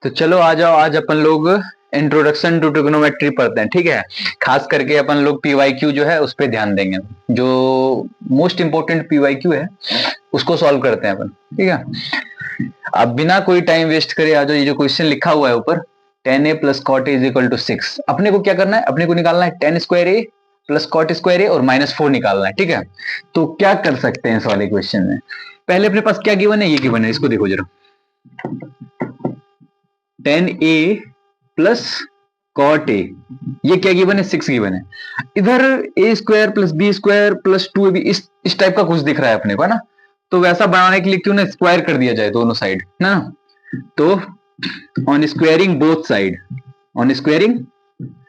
तो चलो आ जाओ, आज अपन लोग इंट्रोडक्शन टू ट्रिग्नोमेट्री पढ़ते हैं, ठीक है। खास करके अपन लोग पीवाईक्यू जो है उस पर ध्यान देंगे, जो मोस्ट इंपोर्टेंट पीवाईक्यू है उसको सॉल्व करते हैं अपन, ठीक है। अब बिना कोई टाइम वेस्ट करे आ जाओ, ये जो क्वेश्चन लिखा हुआ है ऊपर, tan a plus cot A is equal to 6। अपने को क्या करना है, अपने को निकालना है tan square A plus cot square ए और -4 निकालना है, ठीक है। तो क्या कर सकते हैं इस वाले क्वेश्चन में, पहले अपने पास क्या गिवन है, ये गिवन है, इसको देखो जरा। tan a plus cot A, ये क्या गिवन है, 6 गिवन है। इधर A square plus B square plus 2ab इस टाइप का कुछ दिख रहा है अपने को, है ना। तो वैसा बनाने के लिए क्यों ना स्क्वायर कर दिया जाए दोनों साइड, है ना। तो on squaring both side, on squaring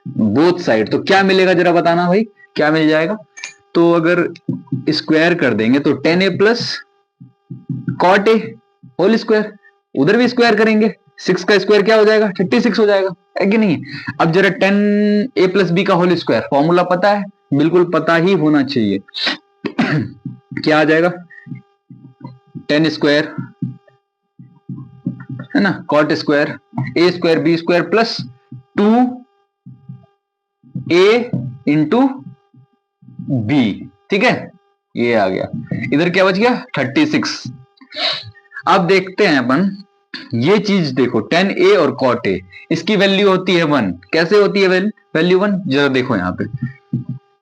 both side, तो क्या मिलेगा जरा बताना भाई, क्या मिल जाएगा। तो अगर स्क्वायर कर देंगे तो tan a plus cot A whole square, उधर भी स्क्वायर करेंगे, 6 का स्क्वायर क्या हो जाएगा, 36 हो जाएगा, है कि नहीं। अब जरा tan a प्लस बी का होल स्क्वायर, फॉर्मूला पता है, बिल्कुल पता ही होना चाहिए। क्या आ जाएगा, tan स्क्वायर है ना, cot square A square B square plus 2a into B, ठीक है। ये आ गया, इधर क्या बच गया 36। अब देखते हैं अपन ये चीज, देखो tan a और cot a, इसकी वैल्यू होती है 1। कैसे होती है वैल्यू 1, जरा देखो यहाँ पे।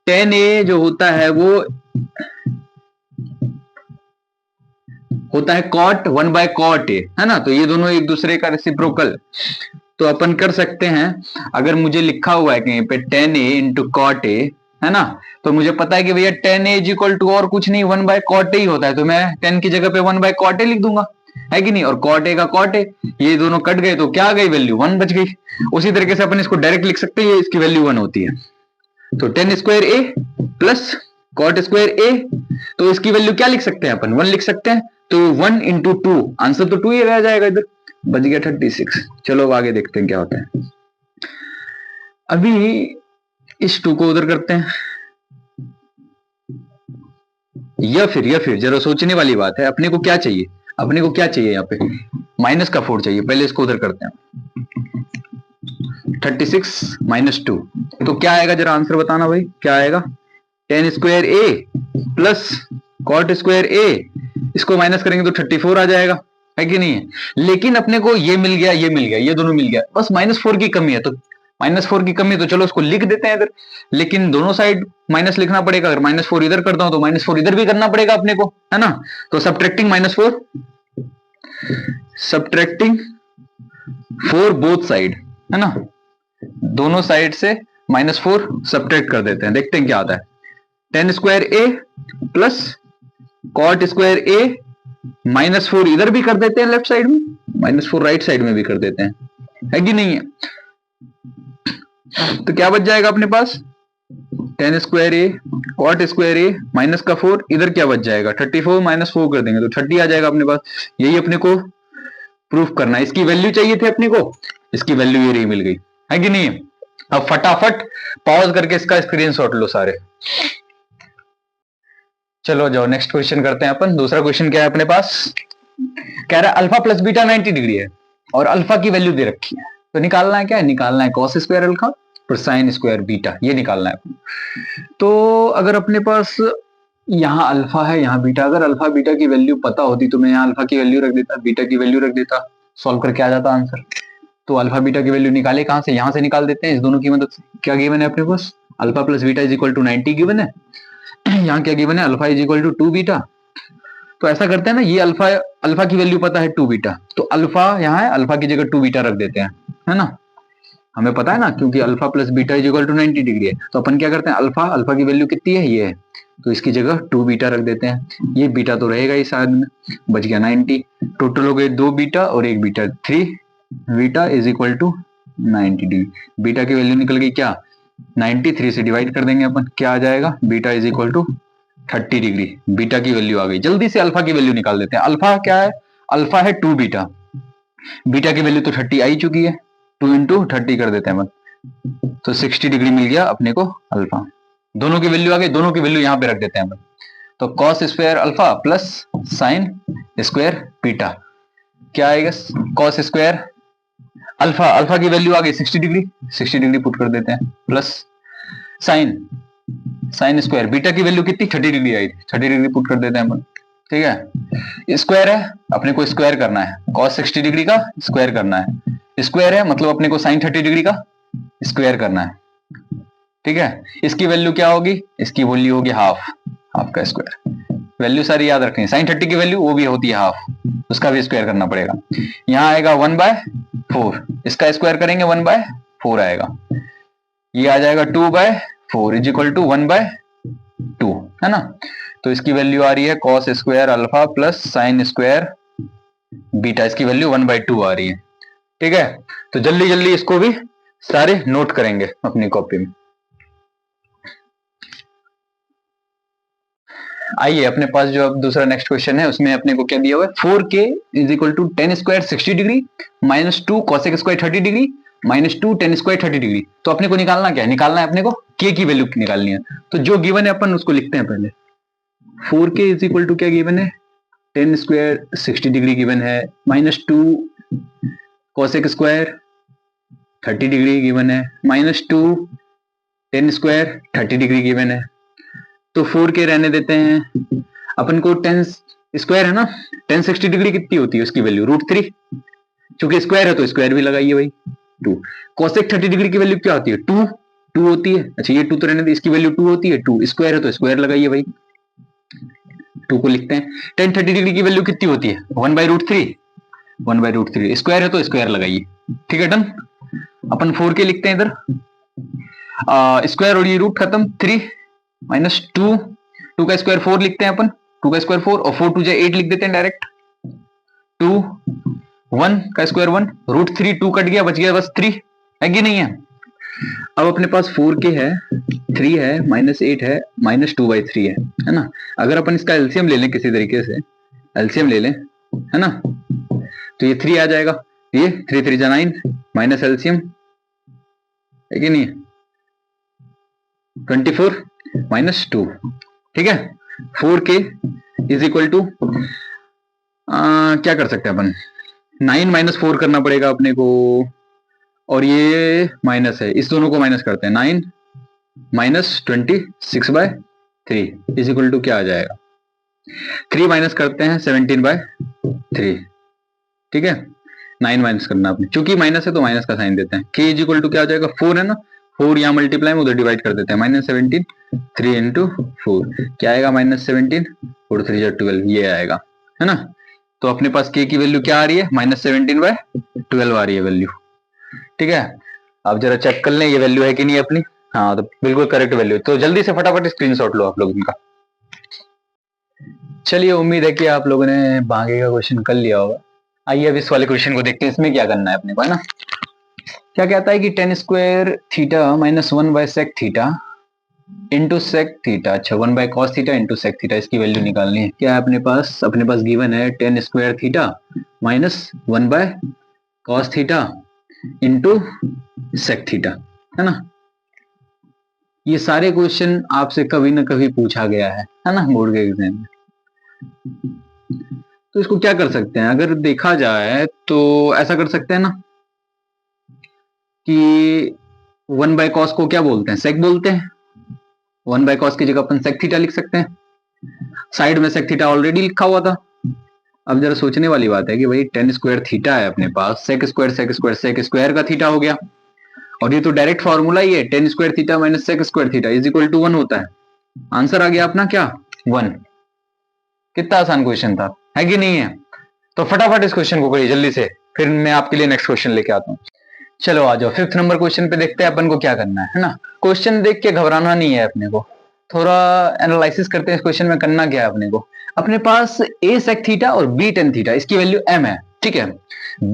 tan a जो होता है वो होता है cot 1 बाय cot a, है ना। तो ये दोनों एक दूसरे का रेसिप्रोकल, तो अपन कर सकते हैं। अगर मुझे लिखा हुआ है कहीं पे tan a into cot a, है ना, तो मुझे पता है कि भैया tan a is equal to और कुछ नहीं 1 बाय cot a ही होता है, तो मैं tan की जगह पे 1 बाय cot a लिख दूंगा, है कि नहीं। और cot a का cot a, ये दोनों कट गए तो क्या आ गई वैल्यू 1 बच गई। उसी तरीके से अपन इसको डायरेक्ट लिख सकते हैं, इसकी वैल्यू 1 होती है। तो tan square a plus cot square a, तो इसकी वैल्यू क्या लिख सकते हैं अपन, 1 लिख सकते हैं। तो 1 इंटू 2, आंसर तो 2 ही रह जाएगा, इधर बच गया 36। चलो अब आगे देखते हैं क्या होता है। अभी इस 2 को उधर करते हैं, या फिर जरा सोचने वाली बात है, अपने को क्या चाहिए, अपने को क्या चाहिए यहाँ पे, माइनस का 4 चाहिए। पहले इसको उधर करते हैं, 36 माइनस 2, तो क्या आएगा जरा आंसर बताना भाई, क्या आएगा। tan square a plus cot square a, इसको माइनस करेंगे तो 34 आ जाएगा, है कि नहीं है। लेकिन अपने को ये मिल गया, ये मिल गया, ये दोनों मिल गया, बस -4 की कमी है। तो -4 की कमी, तो चलो उसको लिख देते हैं इधर, लेकिन दोनों साइड माइनस लिखना पड़ेगा। अगर -4 इधर करता हूं तो -4 इधर भी करना पड़ेगा अपने को, है ना। तो सब्ट्रैक्टिंग -4, सब्ट्रैक्टिंग 4 बोथ साइड, है ना, दोनों साइड से -4 सब्ट्रैक्ट कर देते हैं, देखते हैं क्या आता है। tan square a plus cot square a, -4 इधर भी कर देते हैं लेफ्ट साइड में, -4 राइट साइड में भी कर देते हैं, है कि नहीं है। तो क्या बच जाएगा अपने पास, tan square a cot square a minus का 4, इधर क्या बच जाएगा 34 -4 कर देंगे तो 30 आ जाएगा अपने पास। यही अपने को प्रूफ करना है। इसकी वैल्यू चाहिए थी अपने को, इसकी वैल्यू ये रही, मिल गई, है कि नहीं है। अब फटाफट पॉज करके इसका स्क्रीनशॉट लो सारे। चलो जाओ नेक्स्ट क्वेश्चन करते हैं अपन। दूसरा क्वेश्चन क्या है अपने पास, कह रहा है अल्फा प्लस बीटा 90 डिग्री है और अल्फा की वैल्यू दे रखी है, तो निकालना है, क्या है निकालना है, कॉस स्क्वायर अल्फा और साइन स्क्वायर बीटा, ये निकालना है। तो अगर अपने पास यहाँ अल्फा है यहाँ बीटा, अगर अल्फा बीटा की वैल्यू पता होती तो मैं यहाँ अल्फा की वैल्यू रख देता, बीटा की वैल्यू रख देता, सॉल्व करके आ जाता आंसर। तो अल्फा बीटा की वैल्यू निकाले कहां से, यहां से निकाल देते हैं इस दोनों की मदद से। क्या गिवन है अपने पास, alpha plus beta is equal to 90 given है। यहाँ क्या गिवन है, alpha is equal to 2 beta. तो ऐसा करते हैं ना, ये अल्फा की वैल्यू पता है 2 बीटा, तो अल्फा यहाँ है, अल्फा की जगह 2 बीटा रख देते हैं, है ना। हमें पता है ना, क्योंकि alpha plus beta is equal to 90 degree है, तो अपन क्या करते हैं, अल्फा की वैल्यू कितनी है, ये है, तो इसकी जगह 2 बीटा रख देते हैं। ये बीटा तो रहेगा ही साथ में, बच गया 90। टोटल हो गए 2 बीटा और 1 beta, 3 beta is equal to 90 degree. Beta की वैल्यू निकल गई क्या, 93 से डिवाइड कर देंगे अपन, क्या आ जाएगा, beta is equal to 30 degree. Beta की वैल्यू आ गई। जल्दी से अल्फा की वैल्यू निकाल देते हैं। अल्फा क्या है, अल्फा है 2 बीटा, बीटा की वैल्यू तो 30 आई चुकी है, 2 इंटू 30 कर देते हैं अपन, तो 60 डिग्री मिल गया अपने को अल्फा। दोनों की वैल्यू आ गई, दोनों की वैल्यू यहां पे रख देते हैं अपन। तो cos square alpha plus sine square beta, क्या आएगा, कॉस स्क्वायर अल्फा, अल्फा की वैल्यू आ गई 60 डिग्री, 60 डिग्री पुट कर देते हैं, plus sign, sine square, beta की वैल्यू कितनी 30 डिग्री आई थी, 30 डिग्री पुट कर देते हैं अपन, ठीक है। स्क्वायर है, अपने को स्क्वायर करना है, cos 60 डिग्री का स्क्वायर करना है, स्क्वायर है मतलब अपने को sin 30 डिग्री का स्क्वायर करना है, ठीक है। इसकी वैल्यू क्या होगी, इसकी वैल्यू होगी हाफ, हाफ का स्क्वायर, वैल्यू सारी याद रखनी है, sin 30 की वैल्यू वो भी होती है हाफ, उसका भी स्क्वायर करना पड़ेगा। यहाँ आएगा 1/4, इसका स्क्वायर करेंगे 1/4 आएगा, ये आ जाएगा 2/4 इज इक्वल टू 1/2, है ना। तो इसकी वैल्यू आ रही है cos square alpha plus sine square beta, इसकी वैल्यू 1/2 आ रही है, ठीक है। तो जल्दी जल्दी इसको भी सारे नोट करेंगे अपनी कॉपी में। आइए अपने पास जो अब दूसरा नेक्स्ट क्वेश्चन है उसमें अपने को क्या दिया हुआ है, 4k is equal to tan square 60 degree minus 2 cosec square 30 degree minus 2 tan square 30 degree. तो अपने को निकालना क्या है, निकालना है अपने को k की वैल्यू निकालनी है। तो जो गिवन है अपन उसको लिखते हैं पहले, 4k इज इक्वल टू क्या गिवन है, टेन स्क्वायर 60 डिग्री गिवन है, minus 2 cosec square 30 degree given है, minus 2 tan square 30 degree given है। तो 4k रहने देते हैं, अपन को टेन स्क्वायर है ना, टेन 60 डिग्री कितनी होती है उसकी वैल्यू √3, चूंकि स्क्वायर है तो स्क्वायर भी लगाइए भाई 2। cosec 30 डिग्री की वैल्यू क्या होती है 2 होती है, अच्छा ये 2 तो रहने दे, इसकी वैल्यू 2 होती है, 2 स्क्वायर है तो स्क्वायर लगाइए भाई, 2 को लिखते हैं। टेन 30 डिग्री की वैल्यू कितनी होती है 1/√3, 1/√3 स्क्वायर है तो स्क्वायर लगाइए, ठीक है डन। अपन 4k लिखते हैं इधर, स्क्वायर और ये रूट खत्म, 3 माइनस 2 का स्क्वायर 4 लिखते हैं अपन, 2 का स्क्वायर 4 और 4 2 जा 8 लिख देते हैं डायरेक्ट, 2 1 का स्क्वायर 1 √3, 2 कट गया बच गया बस 3, है कि नहीं है। अब अपने पास 4k है, 3 है, माइनस 8 है, माइनस 2/3 है ना। अगर अपन इसका एलसीएम ले लें किसी तरीके से, एलसीएम ले लें है ना, तो ये 3 आ जाएगा, ये 3 3 जा 9 माइनस एलसीएम है कि नहीं, 24 माइनस 2, ठीक है। 4k इज इक्वल टू क्या कर सकते हैं अपन, 9 माइनस 4 करना पड़ेगा अपने को, और ये माइनस है, इस दोनों को माइनस करते हैं, 9 माइनस 26/3 इज इक्वल टू क्या आ जाएगा, 3 माइनस करते हैं 17/3, ठीक है। 9 माइनस करना आपने, चूंकि माइनस है तो माइनस का साइन देते हैं। k इज इक्वल टू क्या आ जाएगा 4 है ना, 4 यहाँ मल्टीप्लाई में उधर डिवाइड कर देते हैं, माइनस 17 3 इंटू 4 क्या आएगा, माइनस 17 और 3 12 ये आएगा, है ना। तो अपने पास k की वैल्यू क्या आ रही है, माइनस 17/12 आ रही है वैल्यू, ठीक है। आप जरा चेक कर लें ये वैल्यू है कि नहीं अपनी, हाँ तो बिल्कुल करेक्ट वैल्यू। तो जल्दी से फटाफट स्क्रीनशॉट लो आप लोग इनका। चलिए उम्मीद है कि आप लोगों ने बाकी का क्वेश्चन कर लिया होगा। आइए अब इस वाले क्वेश्चन को देखते हैं, इसमें क्या करना है अपने को, है ना। क्या कहता है कि tan square theta minus 1/sec theta into sec theta, अच्छा 1/cos theta into sec theta, इसकी वैल्यू निकालनी है। क्या है अपने पास गिवन है tan square theta minus 1/cos theta into sec theta, है ना। ये सारे क्वेश्चन आपसे कभी ना कभी पूछा गया है ना, बोर्ड के एग्जाम में। तो इसको क्या कर सकते हैं, अगर देखा जाए तो ऐसा कर सकते हैं ना कि 1/cos को क्या बोलते हैं, सेक बोलते हैं, 1/cos की जगह अपन सेक थीटा लिख सकते हैं, साइड में सेक थीटा ऑलरेडी लिखा हुआ था। अब जरा सोचने वाली बात है कि भाई टेन स्क्वायर थीटा है अपने पास, सेक स्क्वायर का थीटा हो गया, और ये तो डायरेक्ट फॉर्मूला ही है, tan square theta minus sec square theta is equal to 1 होता है। आंसर आ गया अपना क्या 1। कितना आसान क्वेश्चन था, है कि नहीं है। तो फटाफट इस क्वेश्चन को करिए जल्दी से, फिर मैं आपके लिए नेक्स्ट क्वेश्चन लेके आता हूँ। चलो आ जाओ 5th नंबर क्वेश्चन पे देखते हैं अपन को क्या करना है ना। क्वेश्चन देख के घबराना नहीं है अपने को, थोड़ा एनालिसिस करते हैं इस क्वेश्चन में करना क्या है अपने को। अपने पास a sec थीटा और b tan थीटा इसकी वैल्यू m है, ठीक है।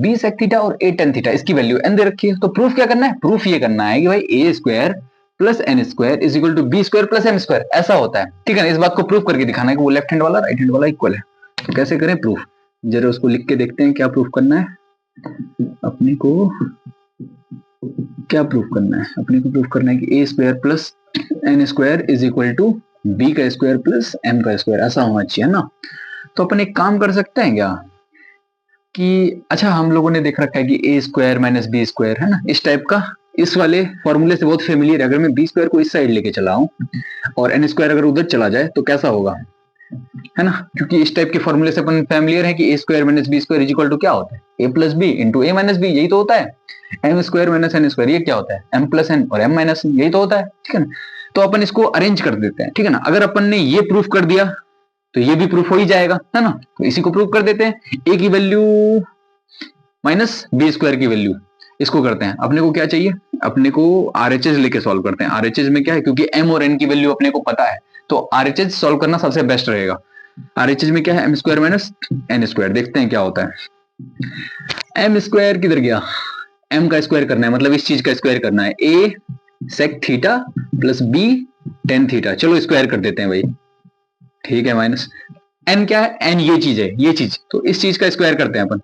b sec थीटा और a tan थीटा इसकी वैल्यू n दे रखी है। तो प्रूफ क्या करना है, प्रूफ ये करना है कि भाई a square plus N square is equal to b square plus m square, ऐसा होता है, ठीक है। इस बात को प्रूफ करके दिखाना है कि वो लेफ्ट हैंड वाला राइट हैंड वाला इक्वल है। तो कैसे करें प्रूफ, जरा उसको लिख के देखते हैं क्या प्रूफ करना है अपने को। क्या प्रूफ करना है अपने को, प्रूफ करना है कि ए square plus N square is equal to B का स्क्वायर प्लस एम का स्क्वायर, ऐसा होना चाहिए ना। तो अपन एक काम कर सकते हैं क्या, कि अच्छा हम लोगों ने देख रखा है कि ए स्क्वायर माइनस बी स्क्वायर है ना, इस टाइप का, इस वाले फॉर्मूले से बहुत फेमिलियर है। अगर मैं बी स्क्वायर को इस साइड लेके चला हूं और एन स्क्वायर अगर उधर चला जाए तो कैसा होगा, है ना, क्योंकि इस टाइप के फॉर्मूले से अपन फैमिलियर है कि ए square minus B square is equal to क्या होता है, A plus B into A minus B, यही तो होता है। M square minus N square ये क्या होता है, एम प्लस एन और एम माइनस एन, यही तो होता है, ठीक है ना। तो अपन इसको अरेंज कर देते हैं, ठीक है ना। अगर अपन ने ये प्रूफ कर दिया तो ये भी प्रूफ हो ही जाएगा, है ना। तो इसी को प्रूफ कर देते हैं, ए की वैल्यू माइनस बी स्क्वायर की वैल्यू, इसको करते हैं। अपने को क्या चाहिए, अपने को आरएचएस लेके सॉल्व करते हैं। आरएचएस में क्या है, क्योंकि एम और एन की वैल्यू अपने को पता है तो आरएचएस सॉल्व करना सबसे बेस्ट रहेगा। आरएचएस में क्या है, M square minus N square, देखते हैं क्या होता है। एम स्क्वायर किधर गया, एम का स्क्वायर करना है, मतलब इस चीज का स्क्वायर करना है, A sec theta plus B tan theta, चलो स्क्वायर कर देते हैं भाई, ठीक है। माइनस एन क्या है, एन ये चीज है, ये चीज, तो इस चीज का स्क्वायर करते हैं अपन,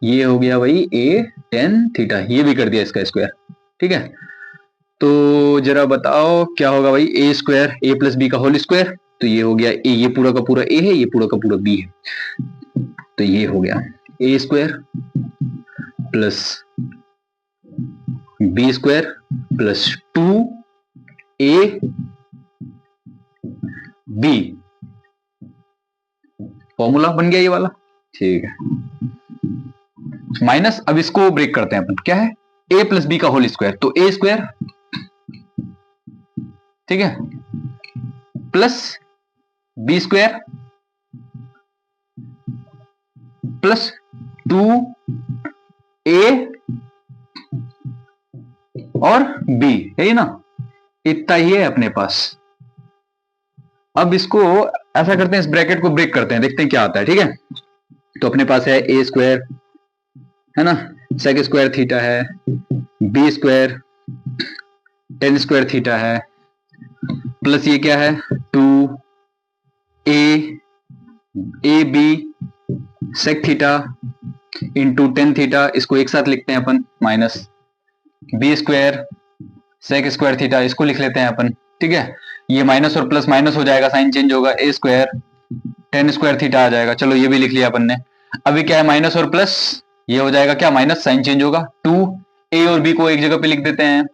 ये हो गया भाई ए टेन थीटा, ये भी कर दिया इसका स्क्वायर, ठीक है। तो जरा बताओ क्या होगा भाई, ए स्क्वायर ए प्लस बी का होल स्क्वायर, तो ये हो गया ए, ये पूरा का पूरा ए है, ये पूरा का पूरा बी है, तो ये हो गया A square plus B square plus 2 B, formula बन गया ये वाला, ठीक है। माइनस, अब इसको ब्रेक करते हैं अपन, क्या है, ए प्लस बी का होल स्क्वायर, तो ए स्क्वायर, ठीक है, plus B square plus 2a और b, है ना, इतना ही है अपने पास। अब इसको ऐसा करते हैं, इस ब्रैकेट को ब्रेक करते हैं, देखते हैं क्या आता है, ठीक है। तो अपने पास है ए स्क्वायर, है ना, सेक स्क्वायर थीटा है, B square tan square theta है, प्लस ये क्या है 2a B sec theta into tan theta, इसको एक साथ लिखते हैं अपन, minus B square sec square theta, इसको लिख लेते हैं अपन, ठीक है। ये माइनस और प्लस माइनस हो जाएगा, साइन चेंज होगा, ए स्क्वायर टेन स्क्वायर थीटा आ जाएगा, चलो ये भी लिख लिया अपन ने। अभी क्या है, माइनस और प्लस ये हो जाएगा क्या, माइनस, साइन चेंज होगा, 2a और b को एक जगह पे लिख देते हैं,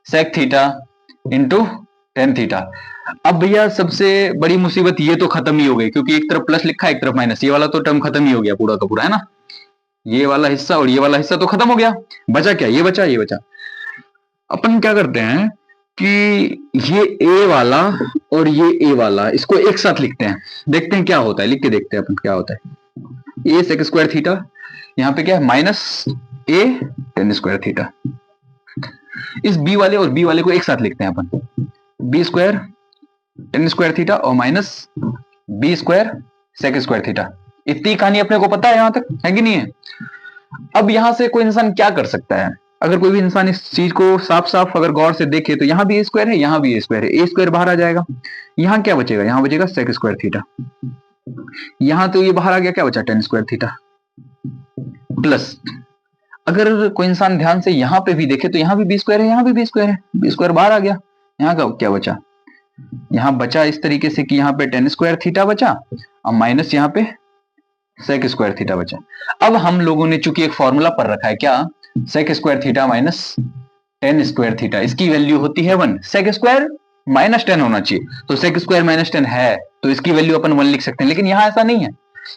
sec theta into tan theta. अब भैया सबसे बड़ी मुसीबत ये तो खत्म ही हो गई, क्योंकि एक तरफ प्लस लिखा है एक तरफ माइनस, ये वाला तो टर्म खत्म ही हो गया पूरा का पूरा, है ना। ये वाला हिस्सा और ये वाला हिस्सा तो खत्म हो गया, बचा क्या, ये बचा, ये बचा। अपन क्या करते हैं कि ये ए वाला और ये ए वाला इसको एक साथ लिखते हैं, देखते हैं क्या होता है, लिख के देखते हैं अपन क्या होता है। ए सेक स्क्वायर थीटा, यहाँ पे क्या है, minus A tan square theta, इस बी वाले और बी वाले को एक साथ लिखते हैं अपन, B square tan square theta और minus B square sec square theta. इतनी कहानी अपने को पता है यहां तक, है कि नहीं है। अब यहां से कोई इंसान क्या कर सकता है, अगर कोई भी इंसान इस चीज को साफ साफ अगर गौर से देखे तो यहाँ भी ए स्क्वायर है, यहाँ भी ए स्क्वायर है, ए स्क्वायर बाहर आ जाएगा, यहाँ क्या बचेगा, यहाँ बचेगा सेक स्क्वायर थीटा, यहाँ तो ये बाहर आ गया, क्या बचा, टेन स्क्वायर थीटा, प्लस अगर कोई इंसान ध्यान से यहाँ पे भी देखे तो यहाँ भी बी स्क्वायर है, यहाँ भी बी स्क्वायर है, बी स्क्वायर बाहर आ गया, यहाँ का क्या बचा, यहाँ बचा इस तरीके से कि यहाँ पे टेन स्क्वायर थीटा बचा और माइनस यहाँ पे सेक स्क्वायर थीटा बचा। अब हम लोगों ने चूंकि एक फॉर्मूला पर रखा है, क्या, sec square theta minus tan square theta, इसकी वैल्यू होती है 1, सेक स्क्वायर माइनस 10 होना चाहिए, तो सेक स्क्वायर माइनस 10 है तो इसकी वैल्यू अपन 1 लिख सकते हैं, लेकिन यहाँ ऐसा नहीं है,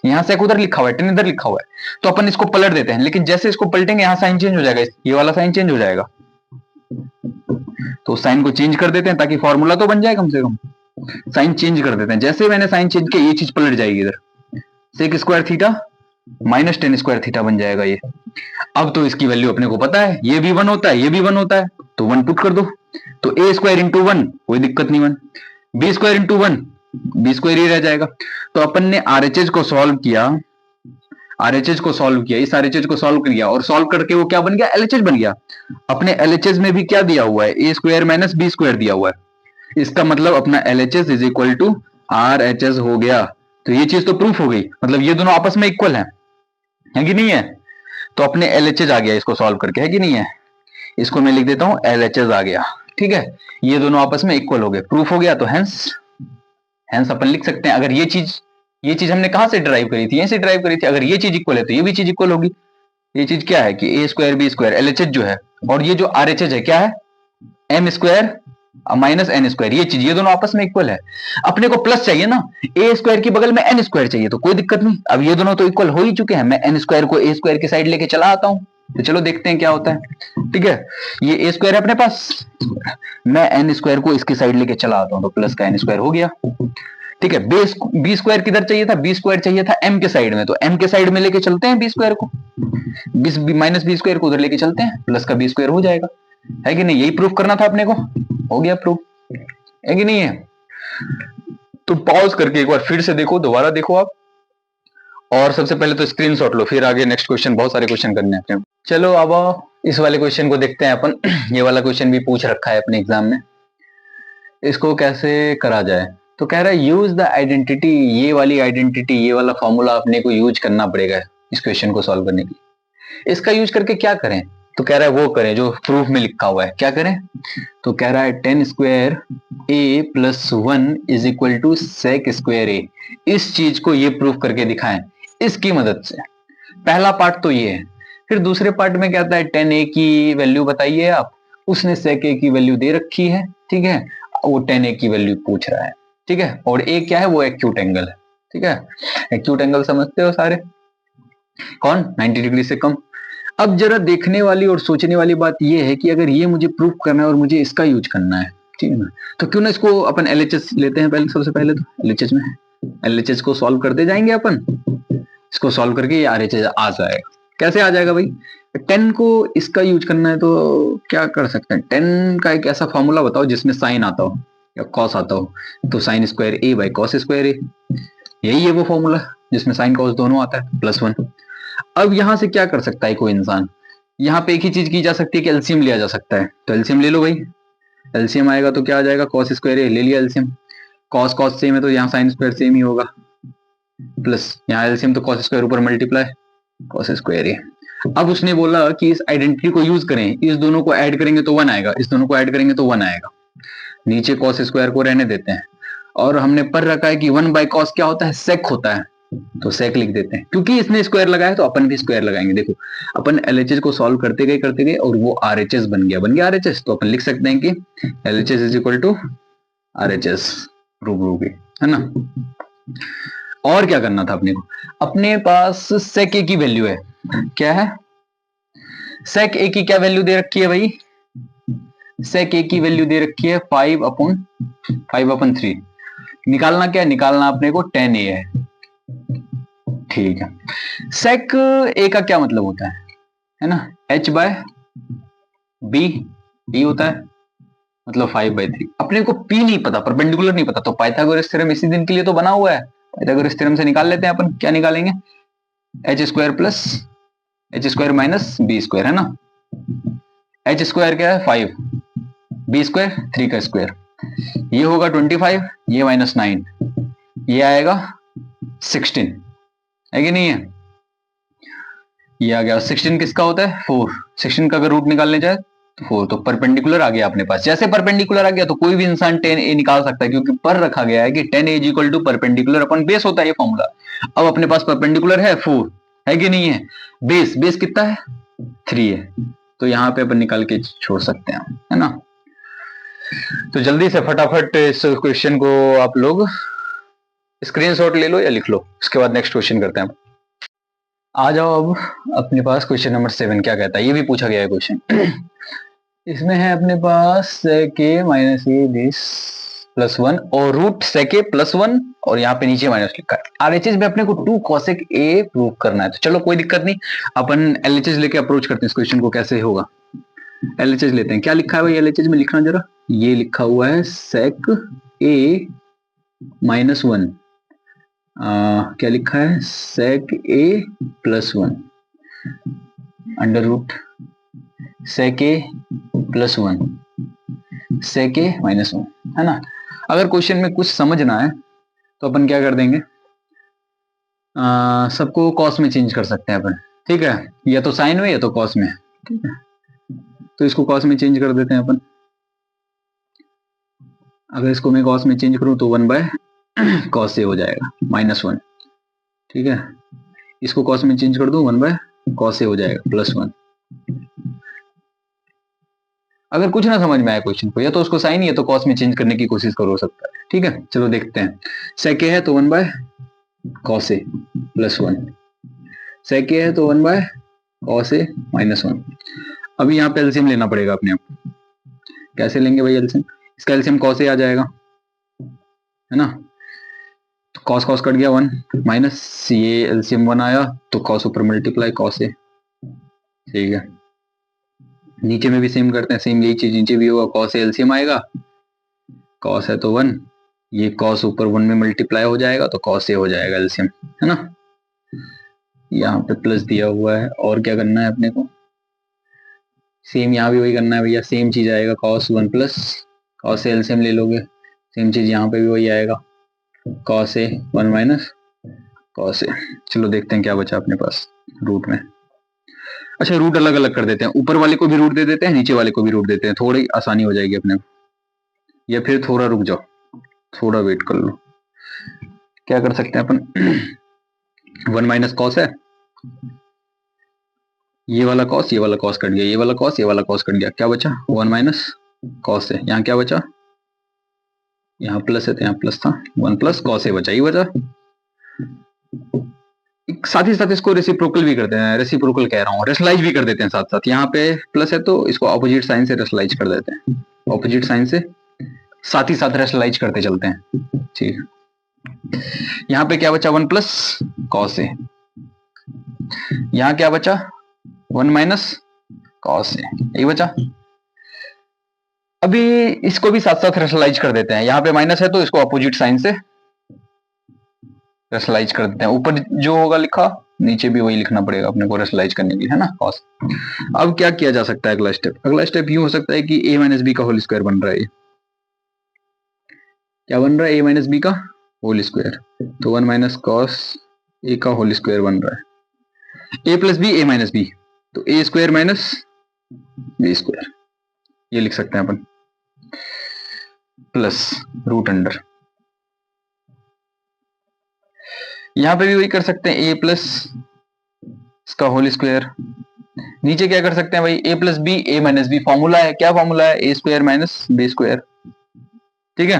यहाँ सेक उधर लिखा हुआ है, 10 इधर लिखा हुआ है, तो अपन इसको पलट देते हैं, लेकिन जैसे इसको पलटेंगे यहाँ साइन चेंज हो जाएगा, ये वाला साइन चेंज हो जाएगा, तो साइन को चेंज कर देते हैं ताकि फॉर्मूला तो बन जाए कम से कम। साइन चेंज कर देते हैं, जैसे मैंने साइन चेंज किया ये चीज पलट जाएगी, इधर sec square theta minus tan square theta बन जाएगा ये। अब तो इसकी वैल्यू अपने को पता है, ये भी 1 होता है, ये भी 1 होता है, तो 1 पुट कर दो, तो ए स्क्वायर इंटू 1 कोई दिक्कत नहीं, 1 B square into 1 B square ही रह जाएगा। तो अपन ने आरएचएच को सॉल्व किया, आरएचएच को सॉल्व किया, इस आरएचएच को सॉल्व किया और सॉल्व करके वो क्या बन गया, एलएचएच बन गया। अपने एलएचएच में भी क्या दिया हुआ है, ए स्क्वायर माइनस बी स्क्वायर दिया हुआ है, इसका मतलब अपना LHS is equal to RHS हो गया। तो ये चीज तो प्रूफ हो गई, मतलब ये दोनों आपस में इक्वल है कि नहीं है। तो अपने एलएचएस आ गया इसको सॉल्व करके, है कि नहीं है। इसको मैं लिख देता हूं एलएचएस आ गया, ठीक है, ये दोनों आपस में इक्वल हो गए, प्रूफ हो गया। तो हेंस अपन लिख सकते हैं, अगर ये चीज ये चीज हमने कहां से ड्राइव करी थी, यहीं से ड्राइव करी थी। अगर ये चीज इक्वल है तो ये भी चीज इक्वल होगी। ये चीज क्या है कि ए स्क्वायर बी स्क्वायर एलएचएच जो है, और ये जो आरएचएच है क्या है, M square minus N square. ये चीज, ये दोनों आपस में इक्वल है। अपने को प्लस चाहिए ना, ए स्क्वायर की बगल में एन स्क्वायर चाहिए, तो कोई दिक्कत नहीं। अब ये दोनों तो इक्वल हो ही चुके हैं, मैं एन स्क्वायर को ए स्क्वायर की साइड लेके चला आता हूं। तो चलो देखते हैं क्या होता है। ठीक है, ये ए स्क्वायर है अपने पास, मैं एन स्क्वायर को इसकी साइड लेके चला आता हूं, तो प्लस का एन स्क्वायर हो गया। ठीक है, बी स्क्वायर किधर चाहिए था, बी स्क्वायर चाहिए था एम के साइड में, तो एम के साइड में लेके चलते हैं बी स्क्वायर को, माइनस बी स्क्वायर को उधर लेके चलते हैं, प्लस का बी स्क्वायर हो जाएगा। है कि नहीं, यही प्रूफ करना था अपने को, हो गया प्रूफ, है कि नहीं है। तो पॉज करके एक बार फिर से देखो, दोबारा देखो आप, और सबसे पहले तो स्क्रीनशॉट लो, फिर आगे नेक्स्ट क्वेश्चन, बहुत सारे क्वेश्चन करने हैं। चलो अब इस वाले क्वेश्चन को देखते हैं अपन। ये वाला क्वेश्चन भी पूछ रखा है अपने एग्जाम में, इसको कैसे करा जाए। तो कह रहा है यूज द आइडेंटिटी, ये वाली आइडेंटिटी, ये वाला फॉर्मूला अपने को यूज करना पड़ेगा इस क्वेश्चन को सॉल्व करने के लिए। इसका यूज करके क्या करें, तो कह रहा है वो करें जो प्रूफ में लिखा हुआ है। क्या करें, तो कह रहा है 10 square A plus 1 is equal to sec square A. इस चीज को ये प्रूफ करके दिखाएं इसकी मदद से। पहला पार्ट तो ये है। फिर दूसरे पार्ट में कहता है 10 ए की वैल्यू बताइए आप, उसने सेक ए की वैल्यू दे रखी है। ठीक है, वो 10 ए की वैल्यू पूछ रहा है। ठीक है, और ए क्या है, वो एक्यूट एंगल है। ठीक है, एक्यूट एंगल समझते हो सारे, कौन 90 डिग्री से कम। अब जरा देखने वाली और सोचने वाली बात यह है कि अगर ये मुझे प्रूफ करना है और मुझे इसका यूज करना है, ठीक है ना, तो क्यों ना इसको अपन एलएचएस लेते हैं पहले, सबसे पहले तो एलएचएस में, एलएचएस को सॉल्व करते जाएंगे अपन। इसको सॉल्व करके ये आरएचएस आ जाएगा। कैसे आ जाएगा भाई, 10 को इसका यूज करना है तो क्या कर सकते हैं, 10 का एक ऐसा फॉर्मूला बताओ जिसमें साइन आता हो या कॉस आता हो, तो sine square A by cos square A, यही है वो फॉर्मूला जिसमें साइन कॉस दोनों आता है, +1। अब यहां से क्या कर सकता है कोई इंसान, यहाँ पे एक ही चीज की जा सकती है कि एलसीएम लिया जा सकता है, तो एलसीएम ले लो भाई। एलसीएम आएगा तो क्या आ जाएगा, कॉस स्क्वायर ए ले लिया एलसीएम, कॉस कॉस सेम है तो यहाँ साइन स्क्वायर सेम ही होगा, प्लस यहाँ एलसीएम तो कॉस स्क्वायर ऊपर मल्टीप्लाई कॉस स्क्वायर ए। अब उसने बोला कि इस आइडेंटिटी को यूज करें, इस दोनों को ऐड करेंगे तो 1 आएगा, इस दोनों को ऐड करेंगे तो 1 आएगा। नीचे कॉस स्क्वायर को रहने देते हैं, और हमने पढ़ रखा है कि 1 बाई कॉस क्या होता है, सेक होता है, तो सेक लिख देते हैं। क्योंकि इसने स्क्वायर लगाया तो अपन भी स्क्वायर लगाएंगे। देखो अपन एलएचएस को सॉल्व करते गए और वो आरएचएस बन गया आरएचएस, तो अपन लिख सकते हैं कि LHS is equal to RHS, रूबरू के, है ना। और क्या करना था अपने को, अपने पास सेक ए की वैल्यू है, क्या है, सेक ए की क्या वैल्यू दे रखी है भाई, सेक ए की वैल्यू दे रखी है 5/3। निकालना क्या है, निकालना अपने को 10 ए है। ठीक है, सेक ए का क्या मतलब होता है ना, h/b, b होता है, मतलब 5/3। अपने को p नहीं पता, परपेंडिकुलर नहीं पता, तो पाइथागोरस थ्योरम इसी दिन के लिए तो बना हुआ है। पाइथागोरस थ्योरम से निकाल लेते हैं अपन, क्या निकालेंगे, h² plus h² minus b square, है ना। h² क्या है 5, b² 3 का स्क्वायर, ये होगा 25, ये -9, ये आएगा 16, है कि नहीं है, ये आ गया। 16 किसका होता है, 4, 16 का अगर रूट निकालने जाए तो 4, तो परपेंडिकुलर आ गया अपने पास। जैसे परपेंडिकुलर आ गया तो कोई भी इंसान 10a निकाल सकता है, क्योंकि पर रखा गया है कि 10a is equal to perpendicular अपन बेस होता है ये फॉर्मूला। अब अपने पास परपेंडिकुलर है 4, है कि नहीं है, बेस कितना है 3 है, तो यहाँ पे अपन निकाल के छोड़ सकते हैं, है ना। तो जल्दी से फटाफट इस क्वेश्चन को आप लोग स्क्रीनशॉट ले लो या लिख लो, इसके बाद नेक्स्ट क्वेश्चन करते हैं। आ जाओ अब अपने पास क्वेश्चन नंबर 7 क्या कहता है, ये भी पूछा गया है क्वेश्चन। इसमें है अपने पास सेक ए माइनस ए दिस +1 और रूट सेक ए +1 और यहाँ पे नीचे माइनस लिखा है। आरएचएस में अपने को 2 कोसेक ए प्रूव करना है, तो चलो कोई दिक्कत नहीं, अपन एलएचएस लेके अप्रोच करते हैं इस क्वेश्चन को, कैसे होगा। एलएचएस लेते हैं, क्या लिखा है भाई एलएचएस में, लिखना जरा, ये लिखा हुआ है सेक ए -1, क्या लिखा है, सेक ए +1 अंडर रूट सेक ए +1 सेक ए -1, है ना। अगर क्वेश्चन में कुछ समझना है तो अपन क्या कर देंगे, सबको कॉस में चेंज कर सकते हैं अपन, ठीक है, या तो साइन में या तो कॉस में, ठीक है, तो इसको कॉस में चेंज कर देते हैं अपन। अगर इसको मैं कॉस में चेंज करूं तो 1/cos ए हो जाएगा -1, ठीक है, इसको कॉस में चेंज कर दूं, 1/cos हो जाएगा +1। अगर कुछ ना समझ में आए क्वेश्चन को, या तो उसको साइन या तो कॉस में चेंज करने की कोशिश करो, हो सकता है। ठीक है, चलो देखते हैं। sec a है तो 1/cos a +1, sec a है तो 1/cos a -1। अभी यहाँ पे एलसीएम लेना पड़ेगा अपने आप। कैसे लेंगे भाई एलसीएम? इसका एलसीएम cos a आ जाएगा, है ना। तो cos cos कट गया 1 माइनस ये एलसीएम 1 आया तो cos ऊपर मल्टीप्लाई cos a। ठीक है, नीचे में भी सेम करते हैं, सेम यही चीज नीचे भी होगा, cos a एलसीएम आएगा, cos है तो 1, ये cos ऊपर 1 में मल्टीप्लाई हो जाएगा तो cos a हो जाएगा एलसीएम, है ना। यहाँ पे प्लस दिया हुआ है, और क्या करना है अपने को, सेम यहाँ भी वही करना है भैया, सेम चीज आएगा, cos 1 plus cos a LCM ले लोगे, सेम चीज यहाँ पे भी वही आएगा, cos a 1 minus cos a। चलो देखते हैं क्या बचा अपने पास रूट में। अच्छा, रूट अलग अलग कर देते हैं, ऊपर वाले को भी रूट दे देते हैं, नीचे वाले को भी रूट देते हैं, थोड़ी आसानी हो जाएगी अपने को। या फिर थोड़ा रुक जाओ, थोड़ा वेट कर लो। क्या कर सकते हैं अपन, 1 माइनस कॉस है, ये वाला कॉस, ये वाला कॉस कट गया, ये वाला कॉस, ये वाला कॉस कट गया, क्या बचा 1 माइनस कॉस है। यहाँ क्या बचा, यहाँ प्लस है तो यहाँ प्लस था, 1 प्लस कॉस है बचा, ये बचा। साथ ही साथ इसको रेसिप्रोकल भी करते हैं, रेसिप्रोकल कह रहा हूँ, रेशनलाइज भी कर देते हैं साथ साथ। यहाँ पे प्लस है तो इसको ऑपोजिट साइन से रेशनलाइज कर देते हैं, ऑपोजिट साइन से साथ ही साथ रेशनलाइज करते चलते हैं। ठीक है, यहाँ पे क्या बचा 1 प्लस कॉस है, यहाँ क्या बचा 1 माइनस कॉस है, यही बचा। अभी इसको भी साथ साथ रेशनलाइज कर देते हैं, यहाँ पे माइनस है तो इसको ऑपोजिट साइन से रेशनलाइज कर देते हैं, ऊपर जो होगा लिखा नीचे भी वही लिखना पड़ेगा अपने को रेशनलाइज करने के लिए, है ना कॉस। अब क्या किया जा सकता है अगला स्टेप, अगला स्टेप यूं हो सकता है कि a माइनस बी का होल स्क्वायर बन रहा है, क्या बन रहा है a माइनस बी का होल स्क्वायर, तो 1 माइनस कॉस a का होल स्क्वायर बन रहा है, a plus b a minus B, तो a square minus B square, ये लिख सकते हैं अपन, प्लस रूट अंडर। यहां पे भी वही कर सकते हैं, a प्लस इसका होल स्क्वायर, नीचे क्या कर सकते हैं भाई a plus b a minus b, formula है, क्या फॉर्मूला है, a square minus B square. ठीक है,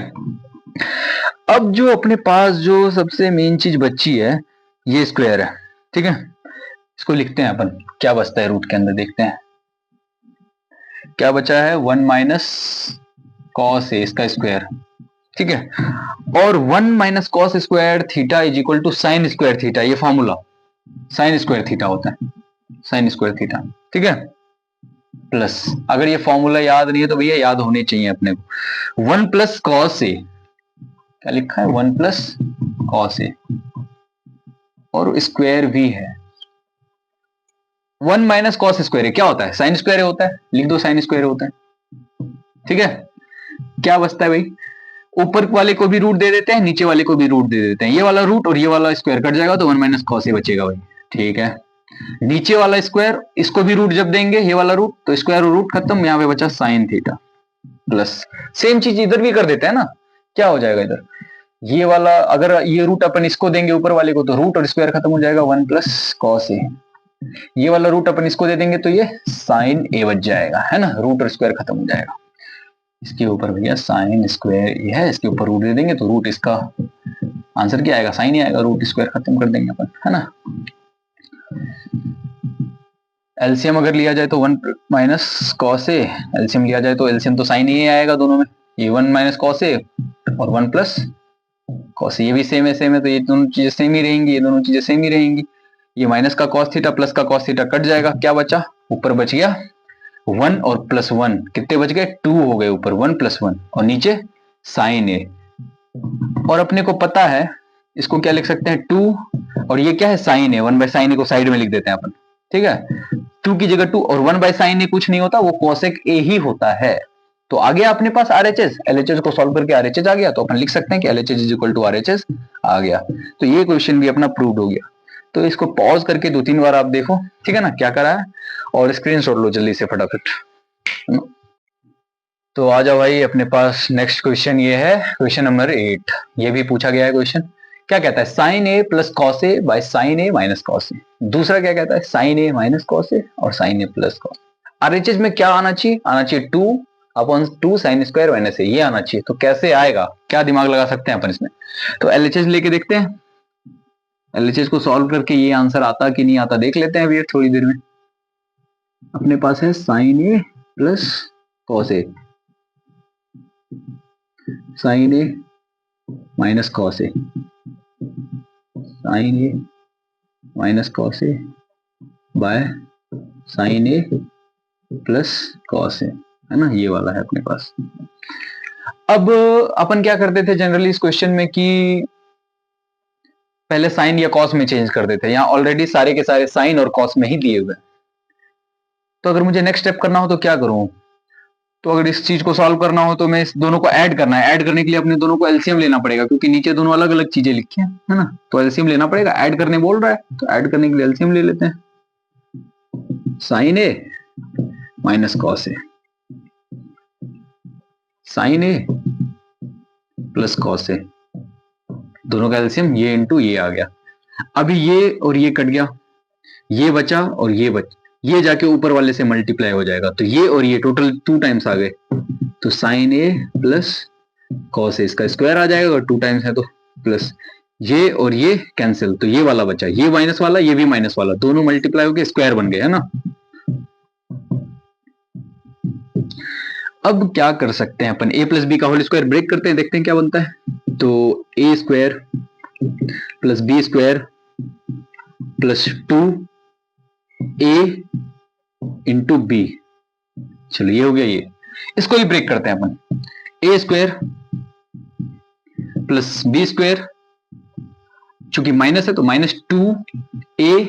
अब जो अपने पास जो सबसे मेन चीज बची है ये स्क्वायर है। ठीक है, इसको लिखते हैं अपन, क्या बचता है रूट के अंदर, देखते हैं क्या बचा है, 1 माइनस कॉस ए इसका स्क्वायर। ठीक है, और 1 minus cos square theta is equal to sine square theta, ये फॉर्मूला साइन स्क्वायर थीटा होता है, साइन स्क्वायर थीटा। ठीक है, प्लस अगर ये फॉर्मूला याद नहीं है तो भैया याद होने चाहिए अपने को, 1 प्लस कॉस ए, क्या लिखा है 1 प्लस कॉस ए, और स्क्वायर भी है 1 माइनस कॉस स्क्वायर है, क्या होता है साइन स्क्वायर होता है, लिख दो साइन स्क्वायर होता है। ठीक है, क्या बचता है भाई, ऊपर वाले को भी रूट दे देते हैं, नीचे वाले को भी रूट दे देते हैं, ये वाला रूट और ये वाला स्क्वायर कट जाएगा तो 1 माइनस कॉस ए बचेगा भाई। ठीक है, नीचे वाला स्क्वायर, इसको भी रूट जब देंगे ये वाला रूट, तो स्क्वायर और रूट खत्म, यहाँ पे बचा साइन थीटा, प्लस सेम चीज इधर भी कर देते हैं ना, क्या हो जाएगा इधर, ये वाला अगर ये रूट अपन इसको देंगे ऊपर वाले को तो रूट और स्क्वायर खत्म हो जाएगा, 1 प्लस कॉस ए, ये वाला रूट अपन इसको दे देंगे तो ये साइन ए बच जाएगा, है ना, रूट और स्क्वायर खत्म हो जाएगा। इसके ऊपर भैया साइन स्क्वायर ये है, इसके ऊपर रूट दे देंगे तो रूट, इसका आंसर क्या आएगा, साइन ही आएगा, रूट स्क्वायर खत्म कर देंगे अपन, है ना। एलसीएम अगर लिया जाए तो 1 माइनस कॉस ए, एलसीएम लिया जाए तो एलसीएम तो साइन ही आएगा दोनों में, ये 1 माइनस कॉस ए और 1 प्लस कॉस, ये भी सेम है तो ये दोनों चीजें सेम ही रहेंगी, ये दोनों चीजें सेम ही रहेंगी। ये माइनस का कॉस थीटा प्लस का कॉस थीटा कट जाएगा, क्या बचा, ऊपर बच गया 1 और प्लस 1, कितने बच गए 2 हो गए, ऊपर 1 प्लस 1 और नीचे साइन ए, और अपने को पता है इसको क्या लिख सकते हैं 2, और ये क्या है साइन ए, 1 बाय साइन ए को साइड में लिख देते हैं अपन। ठीक है, 2 की जगह 2 और 1 बाय साइन ए कुछ नहीं होता, वो कोसेक ए ही होता है। तो आ गया अपने पास आरएचएस, एलएचएस को सॉल्व करके आरएचएस आ गया, तो अपन लिख सकते हैं कि LHS is equal to RHS आ गया। तो ये क्वेश्चन भी अपना प्रूव्ड हो गया। तो इसको पॉज करके 2-3 बार आप देखो, ठीक है ना, क्या करा है, और स्क्रीनशॉट लो जल्दी से फटाफट। तो आ जाओ भाई, अपने पास नेक्स्ट क्वेश्चन ये है, क्वेश्चन नंबर 8। ये भी पूछा गया है क्वेश्चन क्या कहता है, sine A plus cos A by sine A minus cos A. दूसरा क्या कहता है, sine A minus cos A और sine A plus cos. RHS में क्या आना चाहिए, आना चाहिए 2/2 साइन स्क्वायर माइनस ए, ये आना चाहिए। तो कैसे आएगा, क्या दिमाग लगा सकते हैं अपन इसमें। तो एलएचएस लेके देखते हैं, एलएचएस को सॉल्व करके ये आंसर आता कि नहीं आता देख लेते हैं अभी थोड़ी देर में। अपने पास है sine A plus cos A, sine A minus cos A, sine A minus cos A by sine A plus cos A, है ना, ये वाला है अपने पास। अब अपन क्या करते थे जनरली इस क्वेश्चन में कि पहले साइन या कॉस में चेंज कर देते हैं। यहां ऑलरेडी सारे के सारे साइन और कॉस में ही दिए हुए, तो अगर मुझे नेक्स्ट स्टेप करना हो तो क्या करूं, तो अगर इस चीज को सॉल्व करना हो तो मैं इस दोनों को ऐड करना है। ऐड करने के लिए अपने दोनों को एलसीएम लेना पड़ेगा, क्योंकि नीचे दोनों अलग अलग चीजें लिखी है ना, तो एलसीएम लेना पड़ेगा। ऐड करने बोल रहा है तो ऐड करने के लिए एलसीएम ले लेते हैं। Sign A minus cos A, sine A plus cos ए, दोनों का एलसीएम ये इंटू ये आ गया। अभी ये और ये कट गया, ये बचा और ये बचा, ये जाके ऊपर वाले से मल्टीप्लाई हो जाएगा, तो ये और ये टोटल 2 टाइम्स आ गए। तो साइन ए प्लस कॉस ए, इसका स्क्वायर आ जाएगा और 2 टाइम्स है तो प्लस, ये और ये कैंसिल, तो ये वाला बचा, ये माइनस वाला ये भी माइनस वाला, दोनों मल्टीप्लाई होके स्क्वायर बन गए, है ना। अब क्या कर सकते हैं अपन, ए प्लस बी का होल स्क्वायर ब्रेक करते हैं, देखते हैं क्या बनता है। तो A square plus B square plus 2a into B, चलो ये हो गया। ये इसको ही ब्रेक करते हैं अपन, A square plus B square, चूंकि माइनस है तो -2a